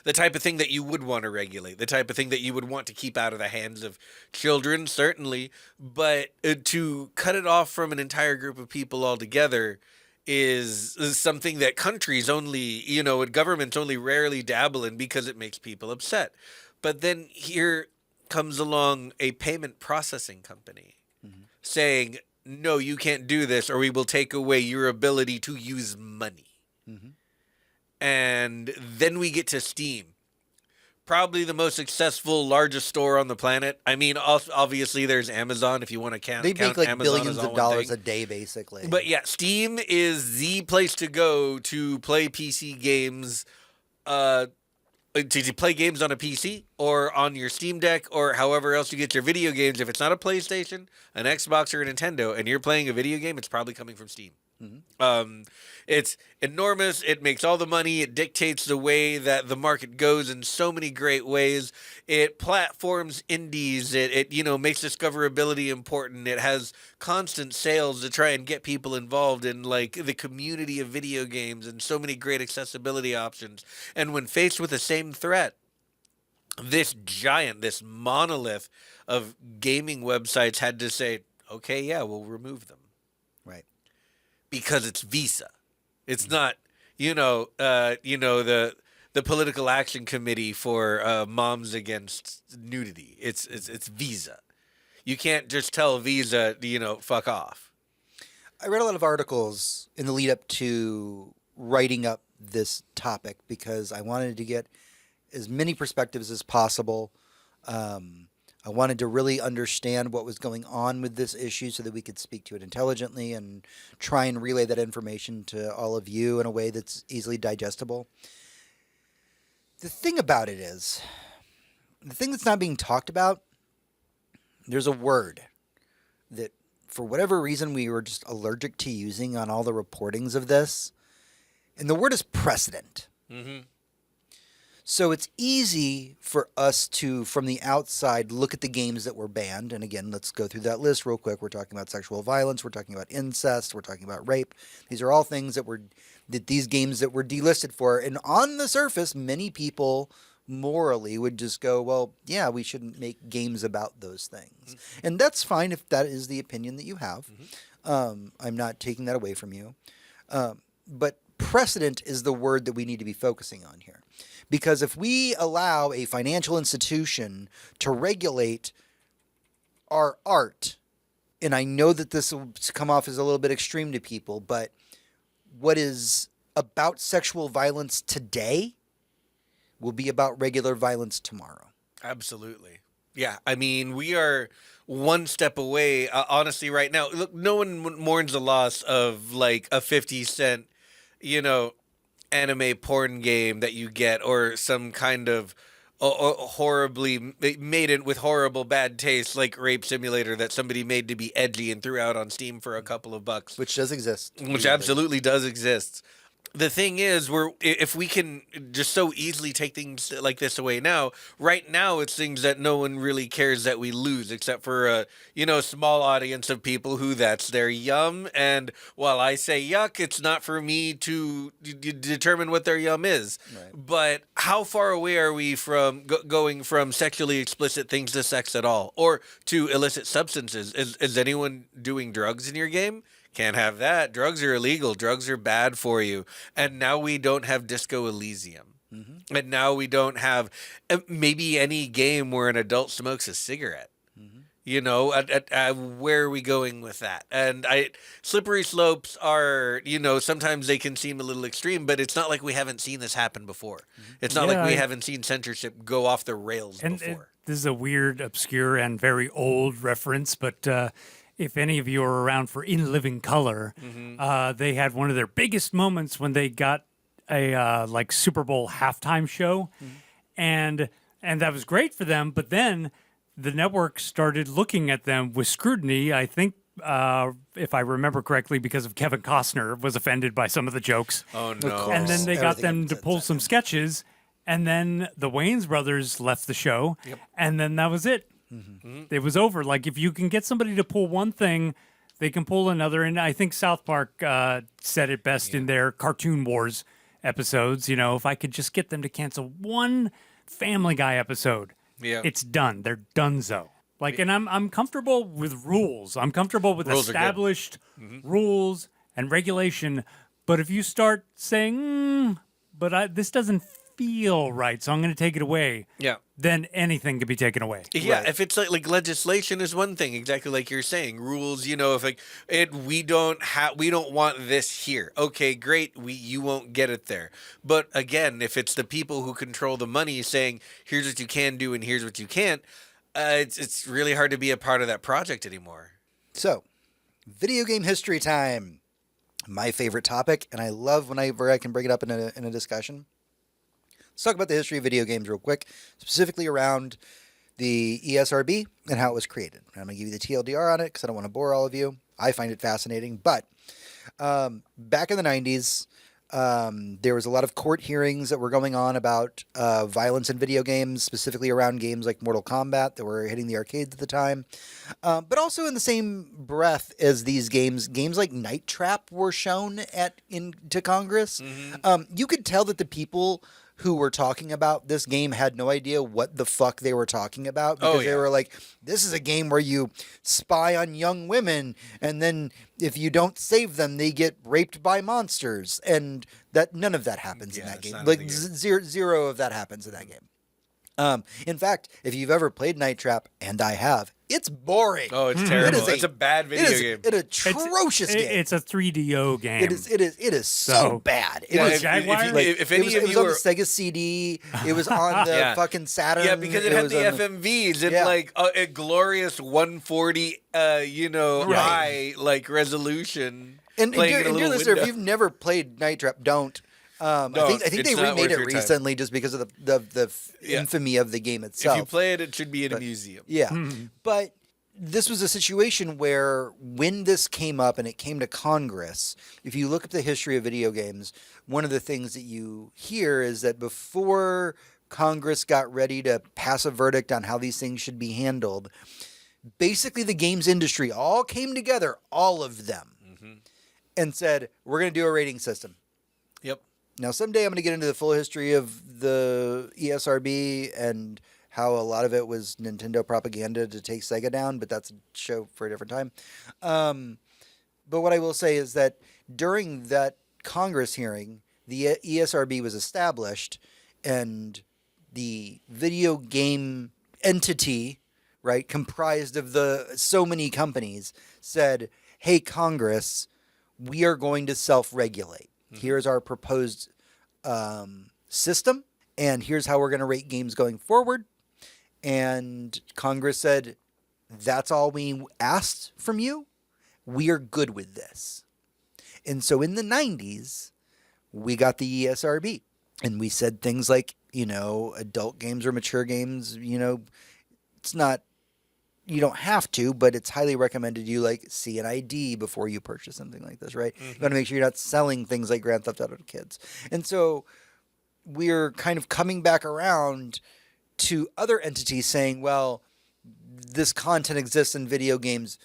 The type of thing that you would want to regulate, the type of thing that you would want to keep out of the hands of children, certainly. But to cut it off from an entire group of people altogether is something that countries only, governments only rarely dabble in because it makes people upset. But then here comes along a payment processing company saying, no, you can't do this, or we will take away your ability to use money. And then we get to Steam. Probably the most successful, largest store on the planet. I mean, obviously there's Amazon if you want to count. They make like Amazon billions of dollars a day, basically. But yeah, Steam is the place to go to play PC games, to play games on a PC or on your Steam Deck or however else you get your video games. If it's not a PlayStation, an Xbox, or a Nintendo, and you're playing a video game, it's probably coming from Steam. It's enormous. It makes all the money. It dictates the way that the market goes in so many great ways. It platforms indies. It makes discoverability important. It has constant sales to try and get people involved in like the community of video games and so many great accessibility options. And when faced with the same threat this giant, this monolith of gaming websites had to say, okay, yeah, we'll remove them. Right. Because it's Visa. It's not, the political action committee for moms against nudity. It's Visa. You can't just tell Visa, fuck off. I read a lot of articles in the lead up to writing up this topic because I wanted to get as many perspectives as possible. I wanted to really understand what was going on with this issue so that we could speak to it intelligently and try and relay that information to all of you in a way that's easily digestible. The thing about it is, the thing that's not being talked about, there's a word that for whatever reason we were just allergic to using on all the reportings of this, and the word is precedent. Mm-hmm. So it's easy for us to, from the outside, look at the games that were banned. And again, let's go through that list real quick. We're talking about sexual violence. We're talking about incest. We're talking about rape. These are all things that these games that were delisted for. And on the surface, many people morally would just go, well, yeah, we shouldn't make games about those things. Mm-hmm. And that's fine if that is the opinion that you have. Mm-hmm. I'm not taking that away from you. But precedent is the word that we need to be focusing on here. Because if we allow a financial institution to regulate our art, and I know that this will come off as a little bit extreme to people, but what is about sexual violence today will be about regular violence tomorrow. Absolutely. Yeah. I mean, we are one step away, honestly, right now. Look, no one mourns the loss of like a 50-cent, anime porn game that you get, or some kind of horribly made it with horrible bad taste, like Rape Simulator that somebody made to be edgy and threw out on Steam for a couple of bucks. Which does exist. Which absolutely does exist. The thing is, if we can just so easily take things like this away now, right now it's things that no one really cares that we lose, except for a small audience of people who that's their yum. And while I say yuck, it's not for me to determine what their yum is. Right. But how far away are we from going from sexually explicit things to sex at all, or to illicit substances? Is anyone doing drugs in your game? Can't have that. Drugs are illegal. Drugs are bad for you. And now we don't have Disco Elysium. Mm-hmm. And now we don't have maybe any game where an adult smokes a cigarette. Mm-hmm. Where are we going with that? And slippery slopes are, sometimes they can seem a little extreme, but it's not like we haven't seen this happen before. Mm-hmm. It's not like we haven't seen censorship go off the rails before. This is a weird, obscure, and very old reference, but if any of you are around for In Living Color, mm-hmm. They had one of their biggest moments when they got a Super Bowl halftime show, mm-hmm. and that was great for them. But then the network started looking at them with scrutiny. I think, if I remember correctly, because of Kevin Costner was offended by some of the jokes. Oh no! And then they got them to pull some sketches, and then the Wayans brothers left the show, yep. And then that was it. Mm-hmm. It was over. Like, if you can get somebody to pull one thing, they can pull another. And I think South Park said it best in their Cartoon Wars episodes. If I could just get them to cancel one Family Guy episode, it's done. They're donezo. Like, and I'm comfortable with rules. I'm comfortable with rules established rules and regulation. But if you start saying, this doesn't feel right, so I'm going to take it away. Yeah. Then anything can be taken away. Yeah, right. If it's like legislation is one thing, exactly like you're saying. Rules, if we don't want this here. Okay, great. You won't get it there. But again, if it's the people who control the money saying, here's what you can do and here's what you can't, it's really hard to be a part of that project anymore. So, video game history time. My favorite topic, and I love whenever I can bring it up in a discussion. Let's talk about the history of video games real quick, specifically around the ESRB and how it was created. I'm going to give you the TLDR on it because I don't want to bore all of you. I find it fascinating. But back in the 90s, there was a lot of court hearings that were going on about violence in video games, specifically around games like Mortal Kombat that were hitting the arcades at the time. But also in the same breath as these games like Night Trap were shown to Congress. Mm-hmm. You could tell that the people who were talking about this game had no idea what the fuck they were talking about, because they were like, this is a game where you spy on young women, and then if you don't save them, they get raped by monsters, and that none of that happens in that game. Like zero of that happens in that game. In fact, if you've ever played Night Trap, and I have, it's boring. Oh, it's terrible. It's a bad video game. It's an atrocious game. It's a 3DO game. It is so bad. It was Jaguar. If any of it was you on were the Sega CD. It was on the fucking Saturn. Yeah, because it had the FMVs and like a glorious 140, high like resolution. And dear listener, if you've never played Night Trap, don't. I think they remade it recently just because of the infamy of the game itself. If you play it, it should be in a museum. Yeah. But this was a situation where when this came up and it came to Congress, if you look at the history of video games, one of the things that you hear is that before Congress got ready to pass a verdict on how these things should be handled, basically the games industry all came together, all of them, and said, we're going to do a rating system. Yep. Now, someday I'm going to get into the full history of the ESRB and how a lot of it was Nintendo propaganda to take Sega down, but that's a show for a different time. But what I will say is that during that Congress hearing, the ESRB was established, and the video game entity, right, comprised of so many companies, said, hey, Congress, we are going to self-regulate. Here's our proposed system, and here's how we're going to rate games going forward. And Congress said, that's all we asked from you. We are good with this. And so in the 90s, we got the ESRB, and we said things like, adult games or mature games, it's not, you don't have to, but it's highly recommended you see an ID before you purchase something like this, right? You want to make sure you're not selling things like Grand Theft Auto to kids. And so we're kind of coming back around to other entities saying, well, this content exists in video games.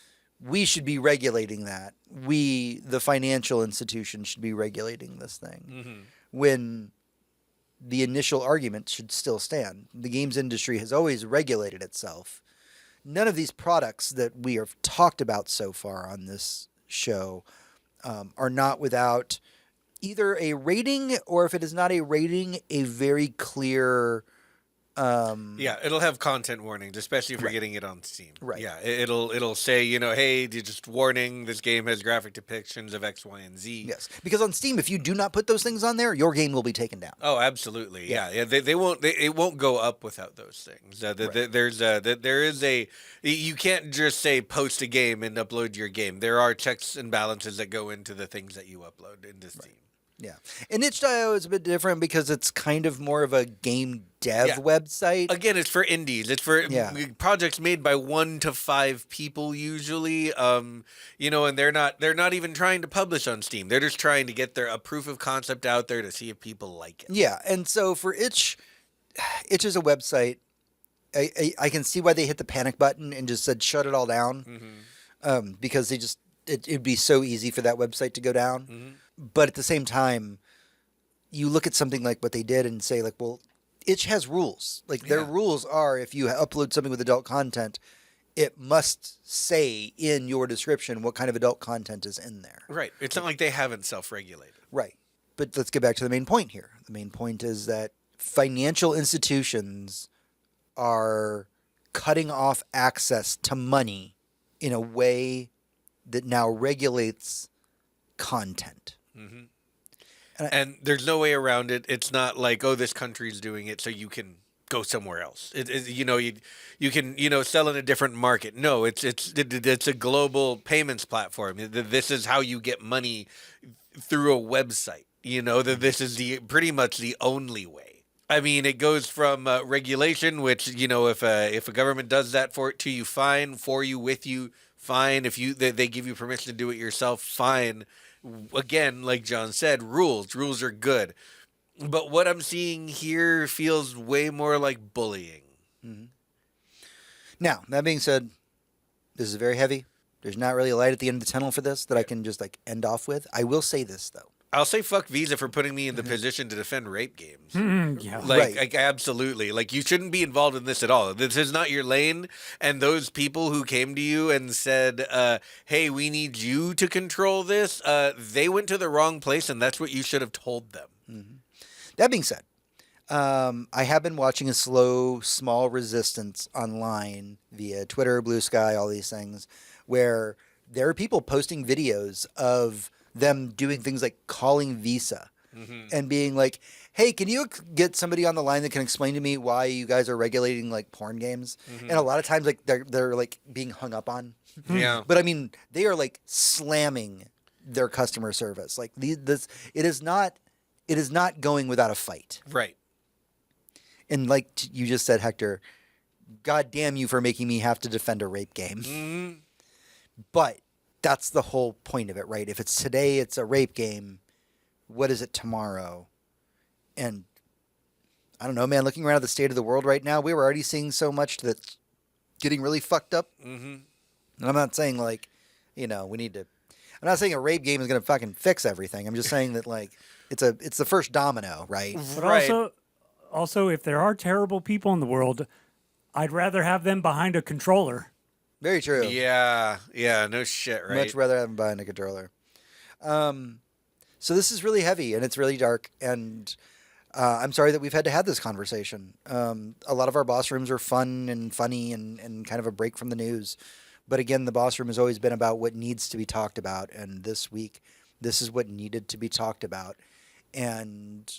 We should be regulating that. We, the financial institution, should be regulating this thing. When the initial argument should still stand. The games industry has always regulated itself. None of these products that we have talked about so far on this show are not without either a rating, or if it is not a rating, a very clear... it'll have content warnings, especially if you're getting it on Steam. Right. Yeah, it'll say, hey, just warning, this game has graphic depictions of X, Y, and Z. Yes, because on Steam, if you do not put those things on there, your game will be taken down. Oh, absolutely. Yeah. They won't. It won't go up without those things. There is a. You can't just say post a game and upload your game. There are checks and balances that go into the things that you upload into Steam. Yeah. And itch.io is a bit different because it's kind of more of a game dev website. Again, it's for indies. It's for projects made by 1 to 5 people usually. And they're not even trying to publish on Steam. They're just trying to get a proof of concept out there to see if people like it. Yeah. And so for Itch is a website. I can see why they hit the panic button and just said shut it all down. Because it'd be so easy for that website to go down. But at the same time, you look at something like what they did and say, well, Itch has rules. Their rules are, if you upload something with adult content, it must say in your description what kind of adult content is in there. Right. It's not like they haven't self-regulated. Right. But let's get back to the main point here. The main point is that financial institutions are cutting off access to money in a way that now regulates content. And there's no way around it. It's not like, this country's doing it, so you can go somewhere else. You can sell in a different market. No, it's a global payments platform. This is how you get money through a website. This is pretty much the only way. I mean, it goes from regulation, which if a government does that to you, fine. For you, with you, fine. If they give you permission to do it yourself, fine. Again, like John said, rules are good. But what I'm seeing here feels way more like bullying. Now, that being said, this is very heavy. There's not really a light at the end of the tunnel for this that I can just end off with. I will say this, though. I'll say fuck Visa for putting me in the position to defend rape games. Yeah. Like, absolutely. Like, you shouldn't be involved in this at all. This is not your lane. And those people who came to you and said, hey, we need you to control this, they went to the wrong place, and that's what you should have told them. Mm-hmm. That being said, I have been watching a small resistance online via Twitter, Blue Sky, all these things, where there are people posting videos of them doing things like calling Visa and being like, hey, can you get somebody on the line that can explain to me why you guys are regulating like porn games? And a lot of times like they're like being hung up on. Yeah. But I mean, they are like slamming their customer service. Like it is not going without a fight. Right. And like you just said, Hector, God damn you for making me have to defend a rape game. But that's the whole point of it, right? If it's today, it's a rape game. What is it tomorrow? And I don't know, man, looking around at the state of the world right now, we were already seeing so much that's getting really fucked up. And I'm not saying like, we need to, I'm not saying a rape game is going to fucking fix everything. I'm just saying that like, it's the first domino, right? But also, if there are terrible people in the world, I'd rather have them behind a controller. Very true. Yeah, no shit, right? Much rather have them behind a controller. So this is really heavy and it's really dark, and I'm sorry that we've had to have this conversation. A lot of our boss rooms are fun and funny and kind of a break from the news. But again, the boss room has always been about what needs to be talked about, and this week, this is what needed to be talked about. And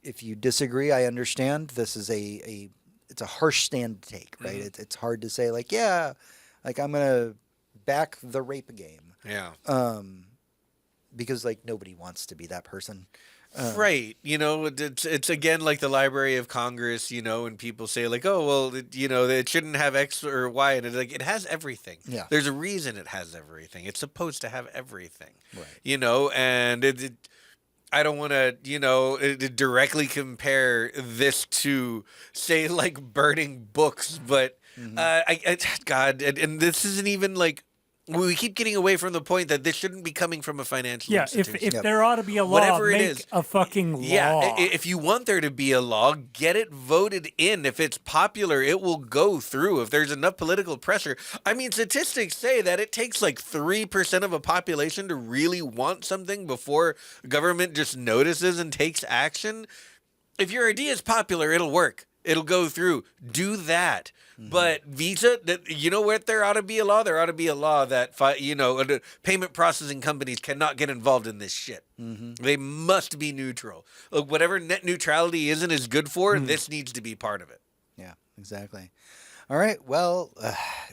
if you disagree, I understand. This is it's a harsh stand to take, right? It's hard to say like, yeah, like I'm gonna back the rape game. Yeah. Because like nobody wants to be that person. Right. It's again like the Library of Congress, and people say like, oh, well, it shouldn't have X or Y. And it's like, it has everything. Yeah. There's a reason it has everything. It's supposed to have everything. Right. And I don't want to, directly compare this to, say, like burning books. But, God, and this isn't even like, we keep getting away from the point that this shouldn't be coming from a financial institution. If there ought to be a law, Whatever it make is. a fucking law. Yeah, if you want there to be a law, get it voted in. If it's popular, it will go through. If there's enough political pressure. I mean, statistics say that it takes like 3% of a population to really want something before government just notices and takes action. If your idea is popular, it'll work. It'll go through. Do that. But Visa, you know what? There ought to be a law. There ought to be a law that, payment processing companies cannot get involved in this shit. They must be neutral. Look, whatever net neutrality is good for, this needs to be part of it. Yeah, exactly. All right. Well,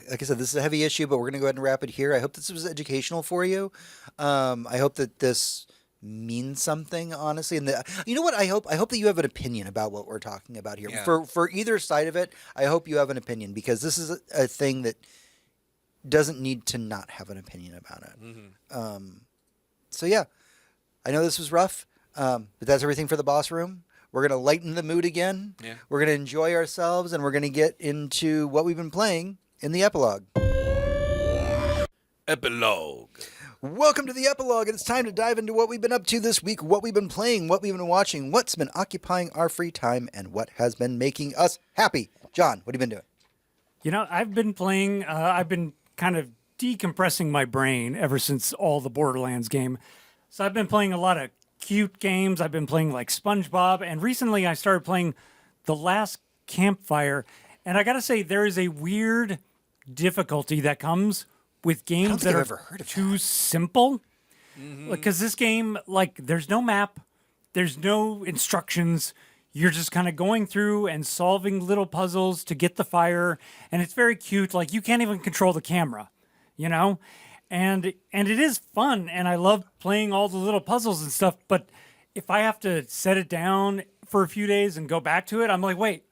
like I said, this is a heavy issue, but we're going to go ahead and wrap it here. I hope this was educational for you. I hope that this means something, honestly. And you know what? I hope that you have an opinion about what we're talking about here. Yeah. For either side of it, I hope you have an opinion, because this is a thing that doesn't need to not have an opinion about it. So yeah, I know this was rough, but that's everything for the boss room. We're going to lighten the mood again. Yeah. We're going to enjoy ourselves, and we're going to get into what we've been playing in the epilogue. Epilogue. Welcome to the epilogue, and it's time to dive into what we've been up to this week, what we've been playing, what we've been watching, what's been occupying our free time, and what has been making us happy. John, what have you been doing? I've been playing, I've been kind of decompressing my brain ever since all the Borderlands game. So I've been playing a lot of cute games. I've been playing like SpongeBob, and recently I started playing The Last Campfire. And I gotta say, there is a weird difficulty that comes with games that are too simple. Because this game, like, there's no map, there's no instructions. You're just kind of going through and solving little puzzles to get the fire, and it's very cute. Like, you can't even control the camera, And it is fun, and I love playing all the little puzzles and stuff. But if I have to set it down for a few days and go back to it, I'm like, wait,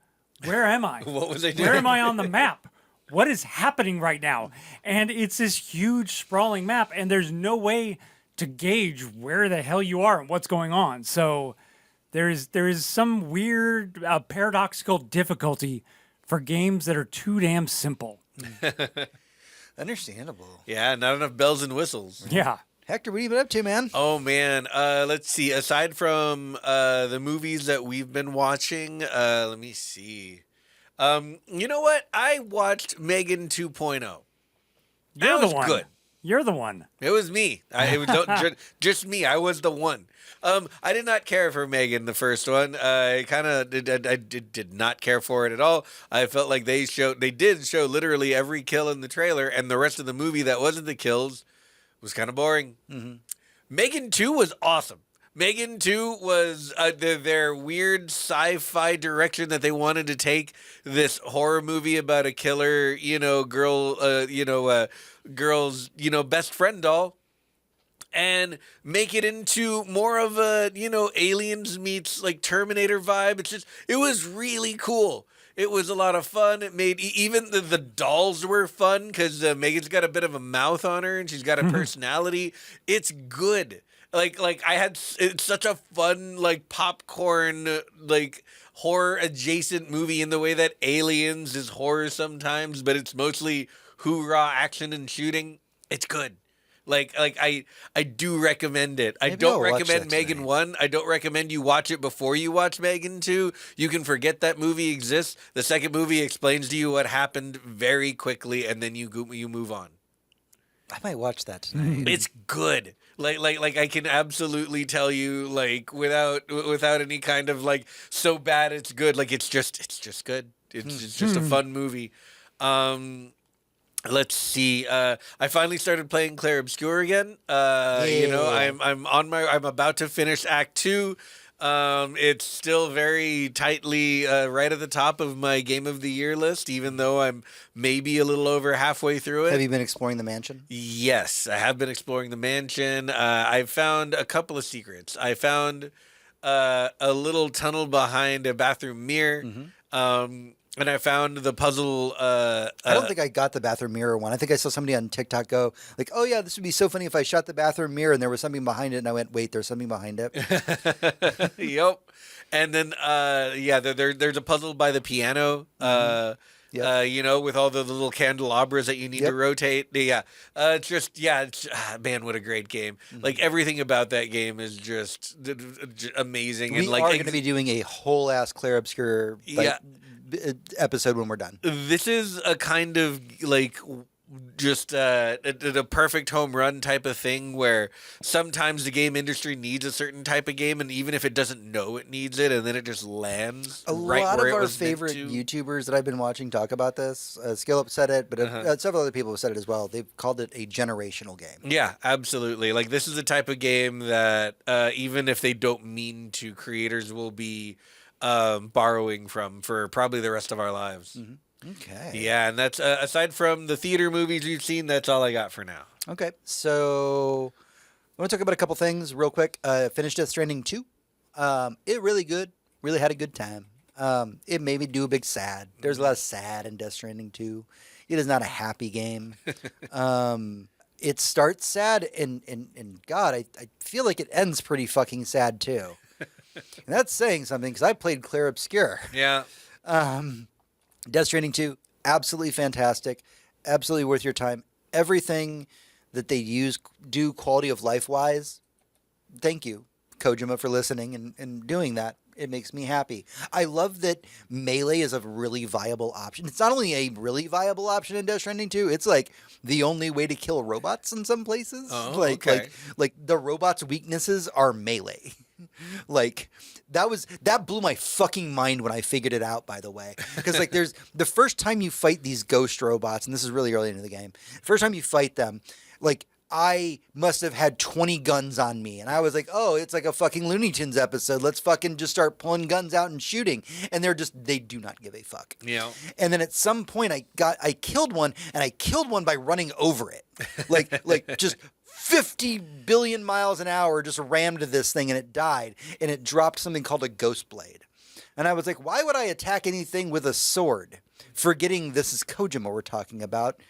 where am I? What was I doing? Where am I on the map? What is happening right now? And it's this huge sprawling map, and there's no way to gauge where the hell you are and what's going on. So there is some weird paradoxical difficulty for games that are too damn simple. Understandable. Yeah, not enough bells and whistles. Yeah. Hector, what have you been up to, man? Oh man, let's see. Aside from the movies that we've been watching, let me see. You know what? I watched Megan 2.0. You're That the was one. good. You're the one. It was me. It was just me. I was the one. I did not care for Megan the first one. I kind of did not care for it at all. I felt like they did show literally every kill in the trailer, and the rest of the movie that wasn't the kills was kind of boring. Mm-hmm. Megan 2 was awesome. Megan 2 was their weird sci-fi direction that they wanted to take this horror movie about a killer, girl's, best friend doll, and make it into more of a, Aliens meets like Terminator vibe. It was really cool. It was a lot of fun. It made even the dolls were fun because Megan's got a bit of a mouth on her and she's got a personality. It's good. It's such a fun, like, popcorn, like, horror adjacent movie in the way that Aliens is horror sometimes, but it's mostly hoorah action and shooting. It's good. I do recommend it. I Maybe don't I'll watch recommend that Megan tonight. 1. I don't recommend you watch it before you watch Megan 2. You can forget that movie exists. The second movie explains to you what happened very quickly, and then you move on. I might watch that tonight. It's good. Like I can absolutely tell you, like, without any kind of like so bad it's good. Like it's just good. It's just a fun movie. Let's see. I finally started playing Clair Obscur again. I'm about to finish Act 2. It's still very tightly right at the top of my Game of the Year list, even though I'm maybe a little over halfway through it. Have you been exploring the mansion? Yes, I have been exploring the mansion. I've found a couple of secrets. I found a little tunnel behind a bathroom mirror. And I found the puzzle. I don't think I got the bathroom mirror one. I think I saw somebody on TikTok go, like, oh, yeah, this would be so funny if I shot the bathroom mirror and there was something behind it. And I went, wait, there's something behind it. Yep. And then, there's a puzzle by the piano, Yep. with all the little candelabras that you need to rotate. Yeah. Man, what a great game. Like, everything about that game is just amazing. We and like are going to be doing a whole ass Clair Obscur episode when we're done. This is a kind of like just a perfect home run type of thing where sometimes the game industry needs a certain type of game, and even if it doesn't know it needs it, and then it just lands. A right lot where of it our was meant favorite to. YouTubers that I've been watching talk about this. Skillup said it, but several other people have said it as well. They've called it a generational game. Yeah, absolutely. Like this is the type of game that even if they don't mean to, creators will be borrowing from for probably the rest of our lives. Okay. Yeah, and that's aside from the theater movies we've seen, that's all I got for now. Okay. So I want to talk about a couple things real quick. Finished Death Stranding 2. It really good. Really had a good time. It made me do a big sad. There's a lot of sad in Death Stranding 2. It is not a happy game. It starts sad, and God, I feel like it ends pretty fucking sad too. And that's saying something because I played Clair Obscur. Yeah. Death Stranding 2, absolutely fantastic. Absolutely worth your time. Everything that they do quality of life wise, thank you, Kojima, for listening and doing that. It makes me happy. I love that melee is a really viable option. It's not only a really viable option in Death Stranding 2, it's like the only way to kill robots in some places. Oh, like the robots' weaknesses are melee. Like that blew my fucking mind when I figured it out, by the way. Because like there's the first time you fight these ghost robots, and this is really early into the game. First time you fight them, like I must have had 20 guns on me. And I was like, oh, it's like a fucking Looney Tunes episode. Let's fucking just start pulling guns out and shooting. And they do not give a fuck. Yeah. And then at some point I killed one, and I killed one by running over it. Like just 50 billion miles an hour just rammed this thing, and it died. And it dropped something called a ghost blade. And I was like, why would I attack anything with a sword? Forgetting this is Kojima we're talking about.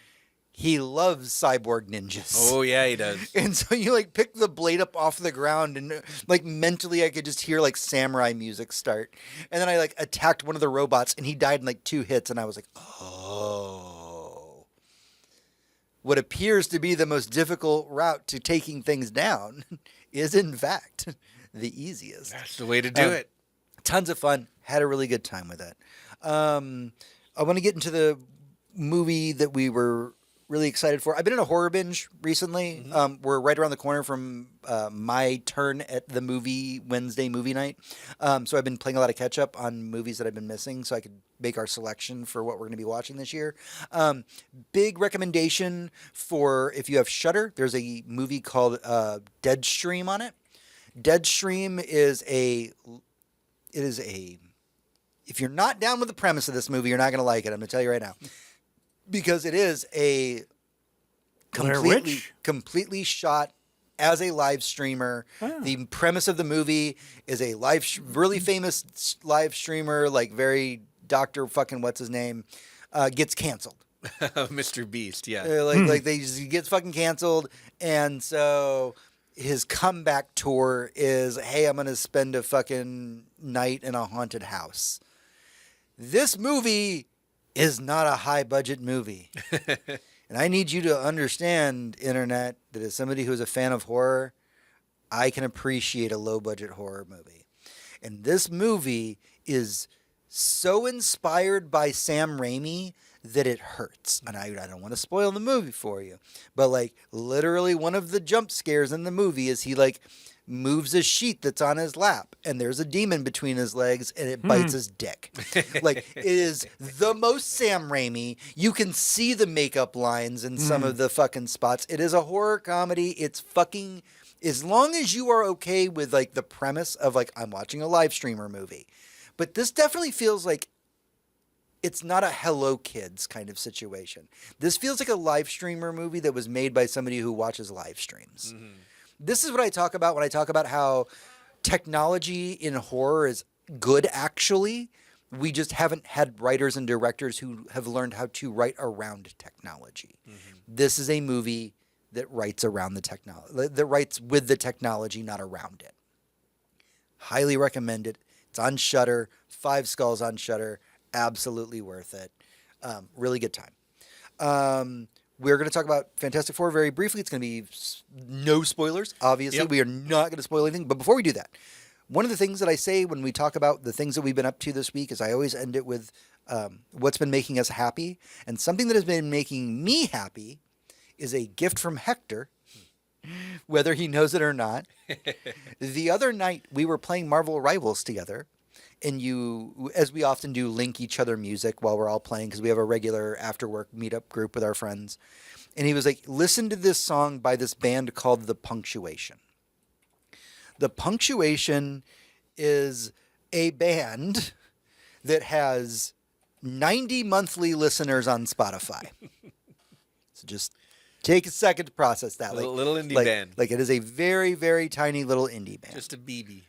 He loves cyborg ninjas. Oh, yeah, he does. And so you like pick the blade up off the ground, and like mentally I could just hear like samurai music start. And then I like attacked one of the robots, and he died in like 2 hits, and I was like, oh. what appears to be the most difficult route to taking things down is, in fact, the easiest. That's the way to do it. Tons of fun. Had a really good time with it. I want to get into the movie that we were really excited for. I've been in a horror binge recently. We're right around the corner from my turn at the movie Wednesday movie night. So I've been playing a lot of catch up on movies that I've been missing so I could make our selection for what we're going to be watching this year. Big recommendation for if you have Shudder. There's a movie called Deadstream on it. Deadstream is if you're not down with the premise of this movie, you're not going to like it. I'm going to tell you right now. Because it is a completely shot as a live streamer. Oh. The premise of the movie is a really famous live streamer, like very Dr. fucking what's his name, gets canceled. Mr. Beast, yeah. He gets fucking canceled. And so his comeback tour is, hey, I'm going to spend a fucking night in a haunted house. This movie is not a high budget movie. And I need you to understand, Internet, that as somebody who's a fan of horror, I can appreciate a low budget horror movie. And this movie is so inspired by Sam Raimi that it hurts. And I don't want to spoil the movie for you, but like literally one of the jump scares in the movie is he like moves a sheet that's on his lap and there's a demon between his legs and it bites his dick. Like it is the most Sam Raimi. You can see the makeup lines in some of the fucking spots. It is a horror comedy. It's fucking, as long as you are okay with like the premise of like, I'm watching a live streamer movie, but this definitely feels like it's not a Hello Kids kind of situation. This feels like a live streamer movie that was made by somebody who watches live streams. This is what I talk about when I talk about how technology in horror is good, actually. We just haven't had writers and directors who have learned how to write around technology. This is a movie that writes around the technology, that writes with the technology, not around it. Highly recommend it. It's on Shudder. 5 skulls on Shudder. Absolutely worth it. Really good time. We're going to talk about Fantastic Four very briefly. It's going to be no spoilers, obviously. Yep. We are not going to spoil anything. But before we do that, one of the things that I say when we talk about the things that we've been up to this week is I always end it with what's been making us happy. And something that has been making me happy is a gift from Hector, whether he knows it or not. The other night, we were playing Marvel Rivals together. And you, as we often do, link each other music while we're all playing because we have a regular after-work meetup group with our friends. And he was like, listen to this song by this band called The Punctuation. The Punctuation is a band that has 90 monthly listeners on Spotify. So just take a second to process that. Little indie band. Like it is a very, very tiny little indie band. Just a BB.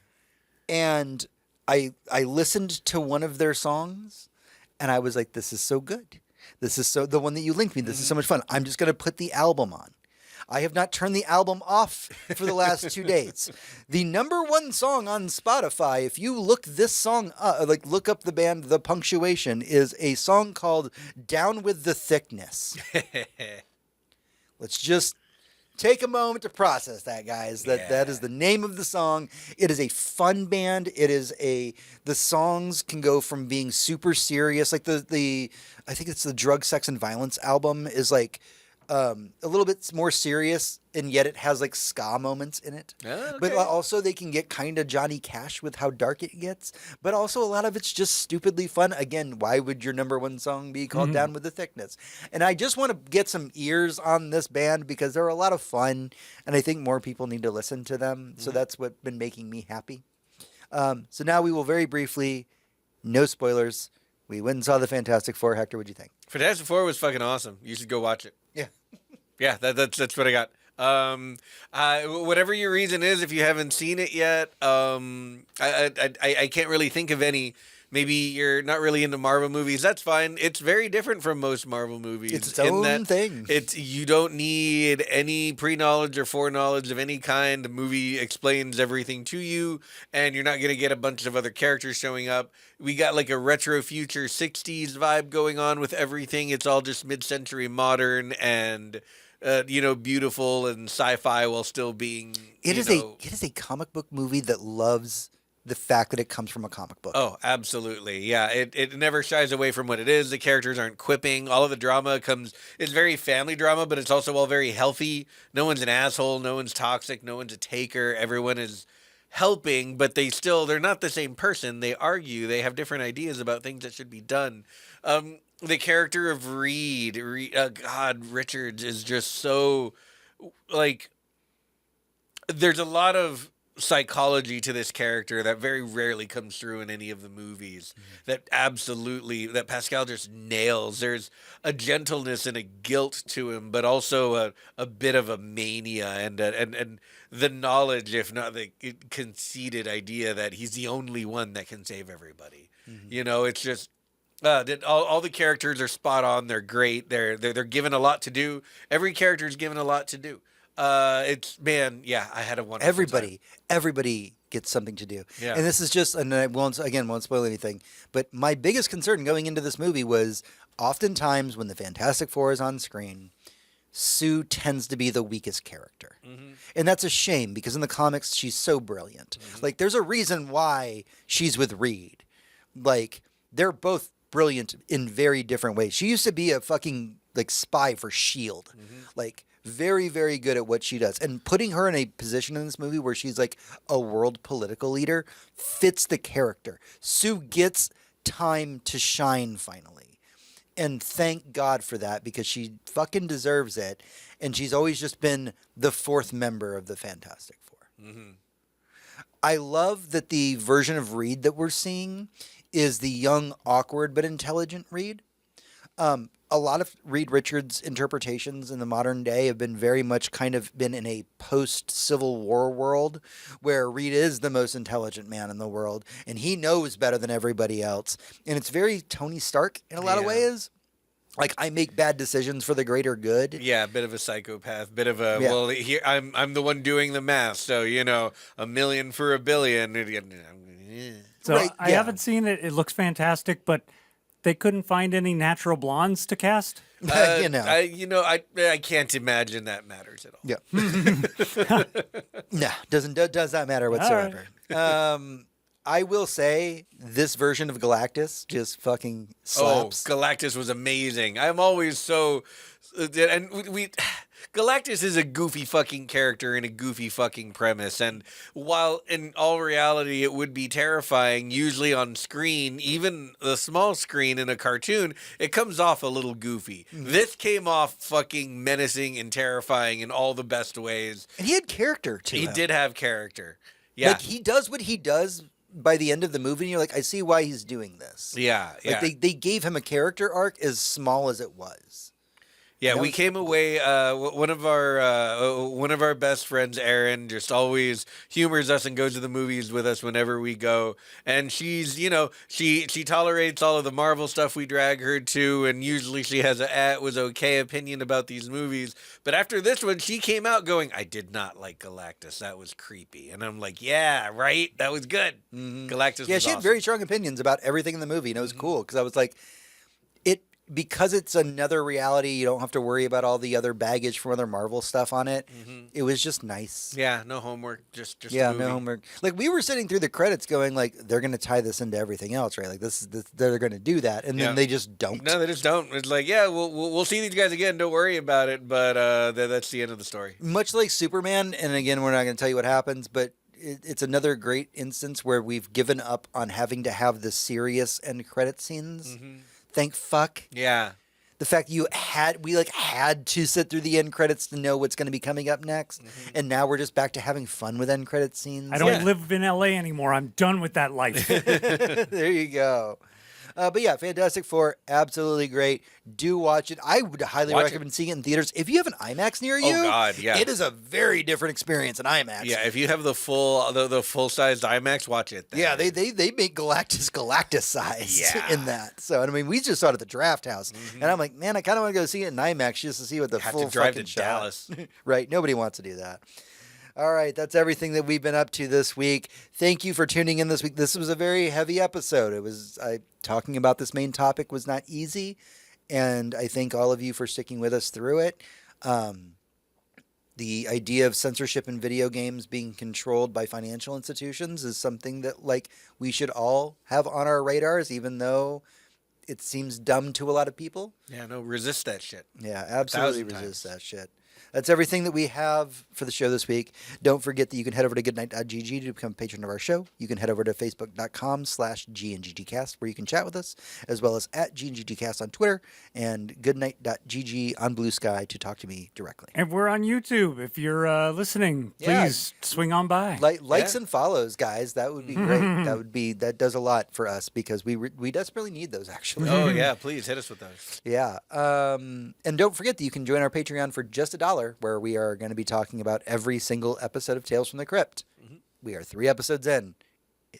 And I listened to one of their songs and I was like, this is so good. This is the one that you linked me. This is so much fun. I'm just going to put the album on. I have not turned the album off for the last 2 days. The number one song on Spotify, if you look this song up, look up the band The Punctuation, is a song called Down With the Thickness. Let's just take a moment to process that, guys. That is the name of the song. It is a fun band. The songs can go from being super serious, like I think it's the Drug, Sex, and Violence album is like a little bit more serious, and yet it has like ska moments in it. Oh, okay. But also they can get kind of Johnny Cash with how dark it gets. But also a lot of it's just stupidly fun. Again, why would your number one song be called Down With the Thickness? And I just want to get some ears on this band because they're a lot of fun, and I think more people need to listen to them. So that's what's been making me happy. So now we will very briefly, no spoilers, we went and saw the Fantastic Four. Hector, what'd you think? Fantastic Four was fucking awesome. You should go watch it. Yeah. Yeah, that's what I got. Whatever your reason is, if you haven't seen it yet, I can't really think of any maybe you're not really into Marvel movies. That's fine. It's very different from most Marvel movies. It's its in own that thing. You don't need any pre-knowledge or foreknowledge of any kind. The movie explains everything to you, and you're not going to get a bunch of other characters showing up. We got like a retro future 60s vibe going on with everything. It's all just mid-century modern and beautiful and sci-fi while still being It is a comic book movie that loves the fact that it comes from a comic book. Oh, absolutely. Yeah, it never shies away from what it is. The characters aren't quipping. All of the drama it's very family drama, but it's also all very healthy. No one's an asshole, no one's toxic, no one's a taker. Everyone is helping, but they're not the same person. They argue, they have different ideas about things that should be done. The character of Reed, God, Richards is just so, like, there's a lot of psychology to this character that very rarely comes through in any of the movies. That Pascal just nails. There's a gentleness and a guilt to him, but also a bit of a mania and the knowledge, if not the conceited idea that he's the only one that can save everybody. It's just all the characters are spot on. They're great. They're given a lot to do. Every character is given a lot to do. I had a wonderful time. Everybody gets something to do. Yeah. And this is just, and I won't spoil anything, but my biggest concern going into this movie was oftentimes when the Fantastic Four is on screen, Sue tends to be the weakest character. And that's a shame because in the comics, she's so brilliant. Like, there's a reason why she's with Reed. Like, they're both brilliant in very different ways. She used to be a fucking, like, spy for S.H.I.E.L.D. Like, very, very good at what she does. And putting her in a position in this movie where she's like a world political leader fits the character. Sue gets time to shine finally. And thank God for that because she fucking deserves it. And she's always just been the fourth member of the Fantastic Four. I love that the version of Reed that we're seeing is the young, awkward, but intelligent Reed. A lot of Reed Richards' interpretations in the modern day have been very much kind of been in a post-Civil War world where Reed is the most intelligent man in the world and he knows better than everybody else. And it's very Tony Stark in a lot of ways. Like, I make bad decisions for the greater good. Yeah, a bit of a psychopath, bit of a well. Here, I'm the one doing the math, so $1 million for $1 billion. So I haven't seen it. It looks fantastic, but they couldn't find any natural blondes to cast. I can't imagine that matters at all. Yeah. No, does not matter whatsoever. Right. I will say this version of Galactus just fucking slaps. Oh, Galactus was amazing. I'm always so, and Galactus is a goofy fucking character in a goofy fucking premise. And while in all reality it would be terrifying, usually on screen, even the small screen in a cartoon, it comes off a little goofy. This came off fucking menacing and terrifying in all the best ways. And he had character too. He did have character. Yeah. Like, he does what he does by the end of the movie, and you're like, I see why he's doing this. Yeah, Like, they gave him a character arc as small as it was. Yeah, we came away. One of our best friends, Erin, just always humors us and goes to the movies with us whenever we go. And she's, she tolerates all of the Marvel stuff we drag her to, and usually she has it was okay opinion about these movies. But after this one, she came out going, "I did not like Galactus. That was creepy." And I'm like, "Yeah, right. That was good." Galactus. Yeah, was she had awesome. very strong opinions about everything in the movie, and it was cool because I was like, because it's another reality, you don't have to worry about all the other baggage from other Marvel stuff on it. It was just nice. Yeah, no homework, just yeah, a movie. No homework. Like, we were sitting through the credits going like, they're going to tie this into everything else, right? Like, they're going to do that, and then they just don't. No, they just don't. It's like, yeah, we'll see these guys again. Don't worry about it. But that's the end of the story. Much like Superman, and again, we're not going to tell you what happens, but it's another great instance where we've given up on having to have the serious end credit scenes. Thank fuck. Yeah. The fact we had to sit through the end credits to know what's going to be coming up next, and now we're just back to having fun with end credit scenes. I don't live in LA anymore. I'm done with that life. There you go. But yeah, Fantastic Four, absolutely great. Do watch it. I would highly Watch recommend seeing it in theaters. If you have an IMAX near you, God, yeah. it is a very different experience in IMAX. Yeah, if you have the full sized IMAX, watch it. Yeah, they make Galactus sized Yeah. in that. So I mean, we just saw it at the Draft House, and I'm like, man, I kind of want to go see it in IMAX just to see what the Have full to drive fucking to shot. Dallas. Right? Nobody wants to do that. All right, that's everything that we've been up to this week. Thank you for tuning in this week. This was a very heavy episode. It was talking about this main topic was not easy, and I thank all of you for sticking with us through it. The idea of censorship in video games being controlled by financial institutions is something that we should all have on our radars, even though it seems dumb to a lot of people. Yeah, no, resist that shit. Yeah, absolutely 1,000 resist times. that shit. That's everything that we have for the show this week. Don't forget that you can head over to goodnight.gg to become a patron of our show. You can head over to facebook.com/GNGGcast where you can chat with us, as well as at GNGGcast on Twitter and goodnight.gg on Blue Sky to talk to me directly. And we're on YouTube. If you're listening, Yeah. please swing on by. Likes Yeah. and follows, guys. That would be great. That does a lot for us because we desperately need those, actually. Oh yeah, please hit us with those. Yeah. And don't forget that you can join our Patreon for just $1, where we are going to be talking about every single episode of Tales from the Crypt. We are 3 episodes in.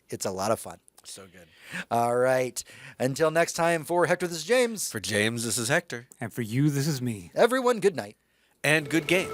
It's a lot of fun. So good. All right. Until next time, for Hector, this is James. For James, this is Hector. And for you, this is me. Everyone, good night. And good game.